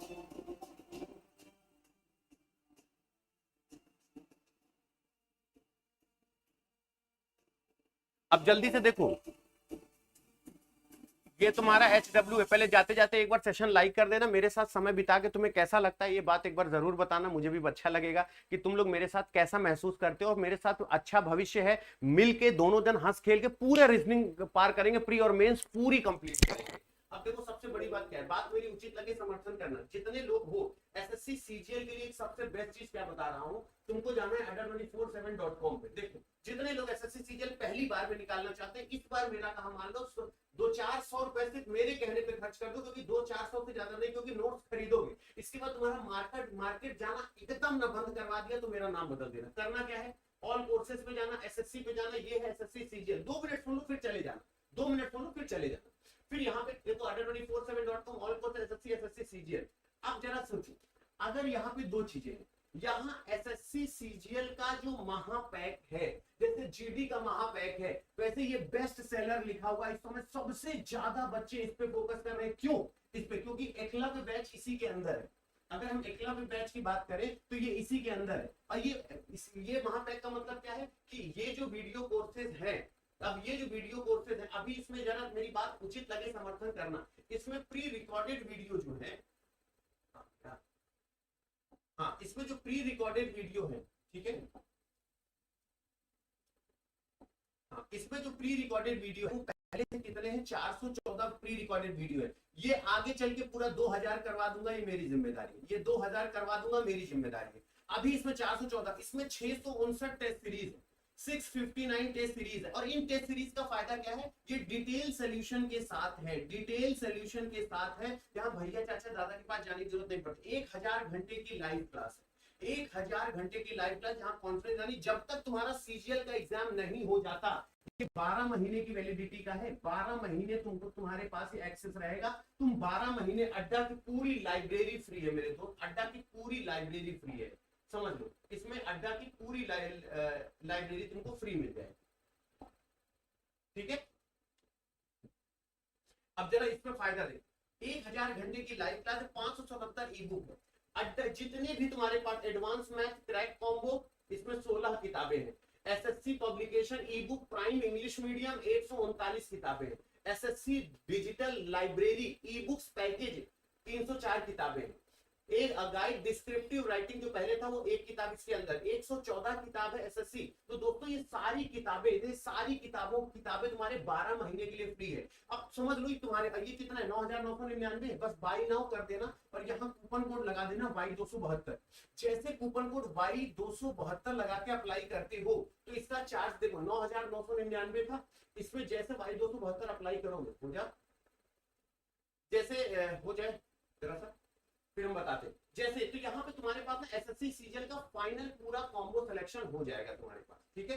अब जल्दी से देखो, ये तुम्हारा HW है। पहले जाते जाते एक बार सेशन लाइक कर देना, मेरे साथ समय बिता के तुम्हें कैसा लगता है ये बात एक बार जरूर बताना, मुझे भी अच्छा लगेगा कि तुम लोग मेरे साथ कैसा महसूस करते हो। और मेरे साथ अच्छा भविष्य है, मिलके दोनों जन हंस खेल के पूरा रीजनिंग पार करेंगे, प्री और मेंस पूरी कंप्लीट करेंगे। अब देखो सबसे बड़ी बात क्या है, बात मेरी उचित लगे समर्थन करना। जितने लोग हो एसएससी सीजीएल के लिए एक सबसे बेस्ट चीज क्या बता रहा हूं, तुमको जाना है adder247.com पे। देखो जितने लोग एसएससी सीजीएल पहली बार में निकालना चाहते हैं, इस बार मेरा कहा मान लो 200-400 रुपए सिर्फ मेरे कहने पे खर्च कर दो, क्योंकि 200-400 से ज्यादा नहीं, क्योंकि नोट्स खरीदोगे। इसके बाद तुम्हारा मार्केट जाना एकदम न बंद करवा दिया तो मेरा नाम बदल देना। करना क्या है, ऑल कोर्सेज पे जाना, एसएससी पे जाना, ये है एसएससी सीजीएल। 2 मिनट सुन लो फिर चले जाना, 2 मिनट सुन लो फिर चले जाना। फिर यहाँ पे देखो adder247.com all course SSC CGL. अब जरा सोचो, अगर यहाँ पे दो चीजें हैं, यहाँ एसएससी सीजीएल का जो महापैक है, जैसे जीडी का महापैक है, वैसे ये बेस्ट सेलर लिखा हुआ है। इस समय सबसे ज्यादा बच्चे इस पे फोकस कर रहे हैं। क्यों इस पे? क्योंकि एकलव्य बैच इसी के अंदर है। अगर हम एकलव्य बैच की बात करें तो ये इसी के अंदर है। और ये महापैक का मतलब क्या है कि ये जो वीडियो कोर्सेज है, अब ये जो वीडियो कोर्सेज है, अभी इसमें जरा मेरी बात उचित लगे समर्थन करना, इसमें प्री रिकॉर्डेड वीडियो जो है, हाँ इसमें जो प्री रिकॉर्डेड वीडियो है, ठीक है, हाँ इसमें जो प्री रिकॉर्डेड वीडियो है पहले से कितने हैं? 414 प्री रिकॉर्डेड वीडियो है। ये आगे चल के पूरा 2000 करवा दूंगा, ये मेरी जिम्मेदारी है। ये 2000 करवा दूंगा, मेरी जिम्मेदारी है। अभी इसमें 414, इसमें 659 टेस्ट सीरीज है, 659 टेस्ट सीरीज है। और इन टेस्ट सीरीज का फायदा क्या है? ये डिटेल सोल्यूशन के साथ है, डिटेल सोल्यूशन के साथ है। यहाँ भैया चाचा दादा के पास जाने की जरूरत नहीं पड़ती। 1000 घंटे की लाइव क्लास है, 1000 घंटे की लाइव क्लास, जहां कॉन्फ्रेंस यानी जब तक तुम्हारा सीजीएल का एग्जाम नहीं हो जाता, ये 12 महीने की वैलिडिटी का है। 12 महीने तुमको तुम्हारे पास एक्सेस रहेगा। तुम 12 महीने, अड्डा की पूरी लाइब्रेरी फ्री है मेरे दोस्त, अड्डा की पूरी लाइब्रेरी फ्री है, समझ लो। इसमें अड्डा की पूरी लाइब्रेरी तुमको फ्री मिल जाएगी, ठीक है। अब जरा इसमें फायदा दे, 1000 घंटे की लाइव क्लास, 577 ई बुक है। अड्डा जितने भी तुम्हारे पास एडवांस मैथ क्रैक कॉम्बो, इसमें 16 किताबें हैं। एसएससी पब्लिकेशन ई बुक प्राइम इंग्लिश मीडियम 139 किताबें हैं। SSC digital library e books package 304 किताबें हैं। एक गाइड डिस्क्रिप्टिव राइटिंग जो पहले था वो एक किताब इसके अंदर, 114 किताब है एसएससी। तो दोस्तों ये सारी किताबें तुम्हारे 12 महीने के लिए फ्री है। अब समझ लो तुम्हारे ये कितना है, 9999, बस बाई नाउ कर देना और यहाँ कूपन कोड लगा देना Y272। जैसे कूपन कोड Y272 लगा के अप्लाई करते हो तो इसका चार्ज देखो 9999 था, इसमें जैसे Y272 अप्लाई करोगे हो जाए, जैसे हो जाए जरा सा फिर हम बताते हैं। जैसे तो यहाँ पे तुम्हारे पास ना एसएससी सीजीएल का फाइनल पूरा कॉम्बो सिलेक्शन हो जाएगा तुम्हारे पास, ठीक है।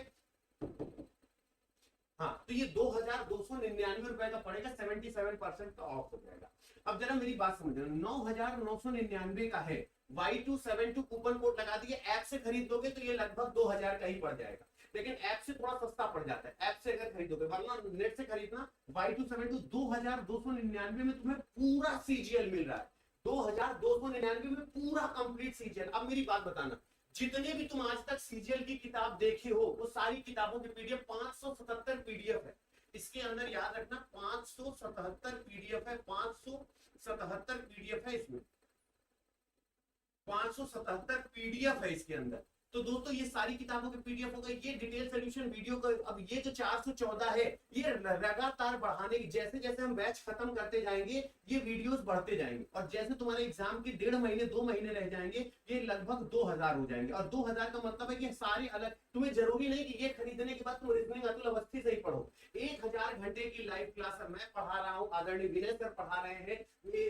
हाँ तो ये 2299 रुपए का पड़ेगा, 77% का ऑफ हो जाएगा। अब जरा मेरी बात समझना, 9,999 का है, Y272 कूपन कोड लगा दिए, ऐप से खरीद दोगे तो ये लगभग 2,000 का ही पड़ जाएगा, लेकिन ऐप से थोड़ा सस्ता पड़ जाता है, ऐप से अगर खरीदोगे, वरना नेट से खरीदना Y272 2,299 में तुम्हें पूरा सीजीएल मिल रहा है, 2,299 में पूरा कंप्लीट सीजीएल। अब मेरी बात बताना, जितने भी तुम आज तक सीजीएल की किताब देखे हो वो सारी किताबों की पीडीएफ 577 पीडीएफ है, इसके अंदर याद रखना 577 पीडीएफ है, 577 पीडीएफ है, इसमें 577 पीडीएफ है इसके अंदर। तो दोस्तों ये सारी किताबों के पीडीएफ हो गए, ये डिटेल सोल्यूशन वीडियो का। अब ये जो 414 है ये लगातार बढ़ाने की, जैसे जैसे हम बैच खत्म करते जाएंगे ये वीडियोस बढ़ते जाएंगे, और जैसे तुम्हारे एग्जाम के 1.5 महीने 2 महीने रह जाएंगे ये लगभग 2,000 हो जाएंगे। और 2,000 का मतलब है कि सारे अलग, तुम्हें जरूरी नहीं कि ये खरीदने के बाद तुम रीजनिंग अतुल अवस्थी से ही पढ़ो, 1,000 घंटे की लाइव क्लास मैं पढ़ा रहा हूँ, आदरणीय विनय सर पढ़ा रहे हैं,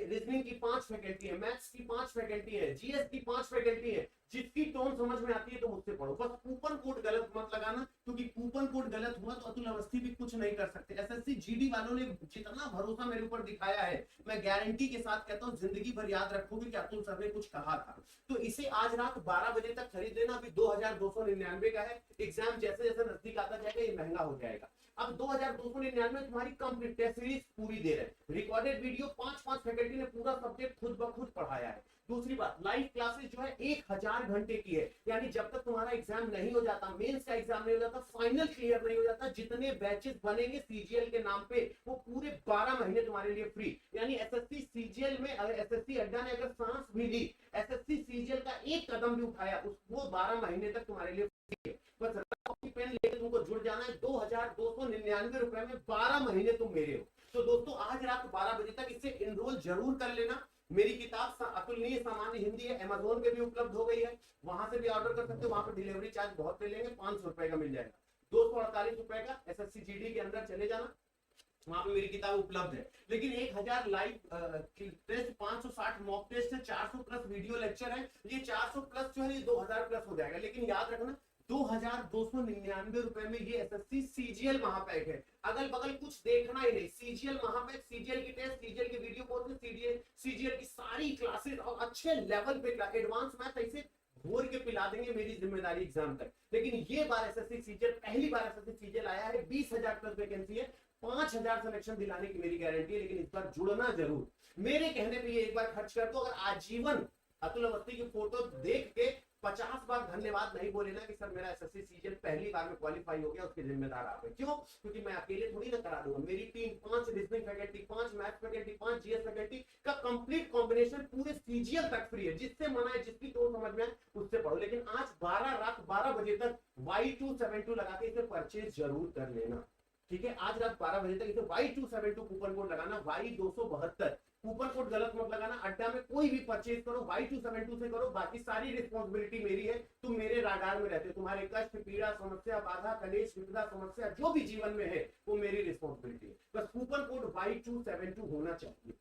रीजनिंग की 5 फैकल्टी है, मैथ्स की 5 फैकल्टी है, जीएस की 5 फैकल्टी है, जिसकी टोन समझ में आती है तो मुझसे पढ़ो। बस कूपन कोड गलत मत लगाना, क्योंकि कूपन कोड गलत हुआ तो अतुल अवस्थी भी कुछ नहीं कर सकते। एसएससी जीडी वालों ने जितना भरोसा मेरे ऊपर दिखाया है, मैं गारंटी के साथ कहता हूँ जिंदगी भर याद रखोगे कि अतुल सर ने कुछ कहा था। तो इसे आज रात 12 बजे तक खरीद लेना, अभी 2,299 का है, एग्जाम जैसे जैसे नजदीक आता जाएगा ये महंगा हो जाएगा। अब 2,299 तुम्हारी कंप्लीट टेस्ट सीरीज पूरी दे रहे हैं, रिकॉर्डेड वीडियो 5 फैकल्टी ने पूरा सब्जेक्ट खुद ब खुद पढ़ाया है। दूसरी बात, लाइव क्लासेस जो है 1,000 घंटे की है, यानी जब तक तुम्हारा एग्जाम नहीं हो जाता, मेंस का एग्जाम नहीं हो जाता, फाइनल क्लियर नहीं हो जाता, जितने बैचेस बनेंगे सीजीएल के नाम पे वो पूरे 12 महीने तुम्हारे लिए फ्री। यानी एसएससी सीजीएल में अगर एसएससी अड्डा ने अगर सांस भी ली, एसएससी सीजीएल का एक कदम भी उठाया, वो 12 महीने तक तुम्हारे लिए फ्री है। बस कॉपी पेन लेकर तुमको जुड़ जाना है, 2,299 रुपए में 12 महीने तुम मेरे हो। तो दोस्तों आज रात 12 बजे तक इसे एनरोल जरूर कर लेना। मेरी किताब अतुलनीय सामान्य हिंदी है, अमेज़न पे भी उपलब्ध हो गई है, वहां से भी ऑर्डर कर सकते हो, वहां पर डिलीवरी चार्ज बहुत ले लेंगे, 500 रुपए का मिल जाएगा, 248 रुपए का। एसएससी जीडी के अंदर चले जाना, वहां पे मेरी किताब उपलब्ध है। लेकिन 1,000 लाइव टेस्ट, 560 मॉक टेस्ट है, 400 प्लस वीडियो लेक्चर है, ये 400 प्लस जो है ये 2,000 प्लस हो जाएगा। लेकिन याद रखना 2,299 रुपए में ये एसएससी सीजीएल महापैक है, अगल बगल कुछ देखना ही नहीं, सीजीएल महापैक, सीजीएल की टेस्ट, सीजीएल की वीडियो कोर्सेज, सीजीएल की सारी क्लासेस और अच्छे लेवल पे एडवांस मैथ ऐसे घोर के पिला देंगे, मेरी जिम्मेदारी एग्जाम तक। लेकिन ये बार एसएससी सीजीएल, पहली बार एसएससी सीजीएल आया है, 20,000 प्लस वैकेंसी है, 5,000 सिलेक्शन दिलाने की मेरी गारंटी है। लेकिन इस बार जुड़ना जरूर, मेरे कहने पे ये एक बार खर्च कर दो, अगर आजीवन अतुल अवस्थी की फोटो देख के 50 बार धन्यवाद नहीं बोले ना कि सर मेरा एसएससी सीजीएल पहली बार में क्वालिफाई हो गया, उसके जिम्मेदार आप हैं। क्यों? क्योंकि मैं अकेले थोड़ी ना करा दूंगा, मेरी team 5 reasoning faculty, 5 math faculty, 5 GS faculty का कंप्लीट कॉम्बिनेशन पूरे सीजीएल तक फ्री है। जिससे मना है, जिसकी तो समझ में उससे पढ़ो। लेकिन आज रात 12 बजे तक Y272 लगा के इसे परचेज जरूर कर लेना, ठीक है? आज रात 12 बजे तक इसे Y272 कूपन कोड लगाना, Y272 कूपन कोड गलत मत लगाना। अड्डा में कोई भी परचेज करो Y272 से करो, बाकी सारी रिस्पॉन्सिबिलिटी मेरी है, तुम मेरे राडार में रहते हो, तुम्हारे कष्ट, पीड़ा, समस्या, बाधा, कलेश, विपदा, समस्या जो भी जीवन में है वो मेरी रिस्पॉन्सिबिलिटी है। बस कूपन कोड Y272 होना चाहिए।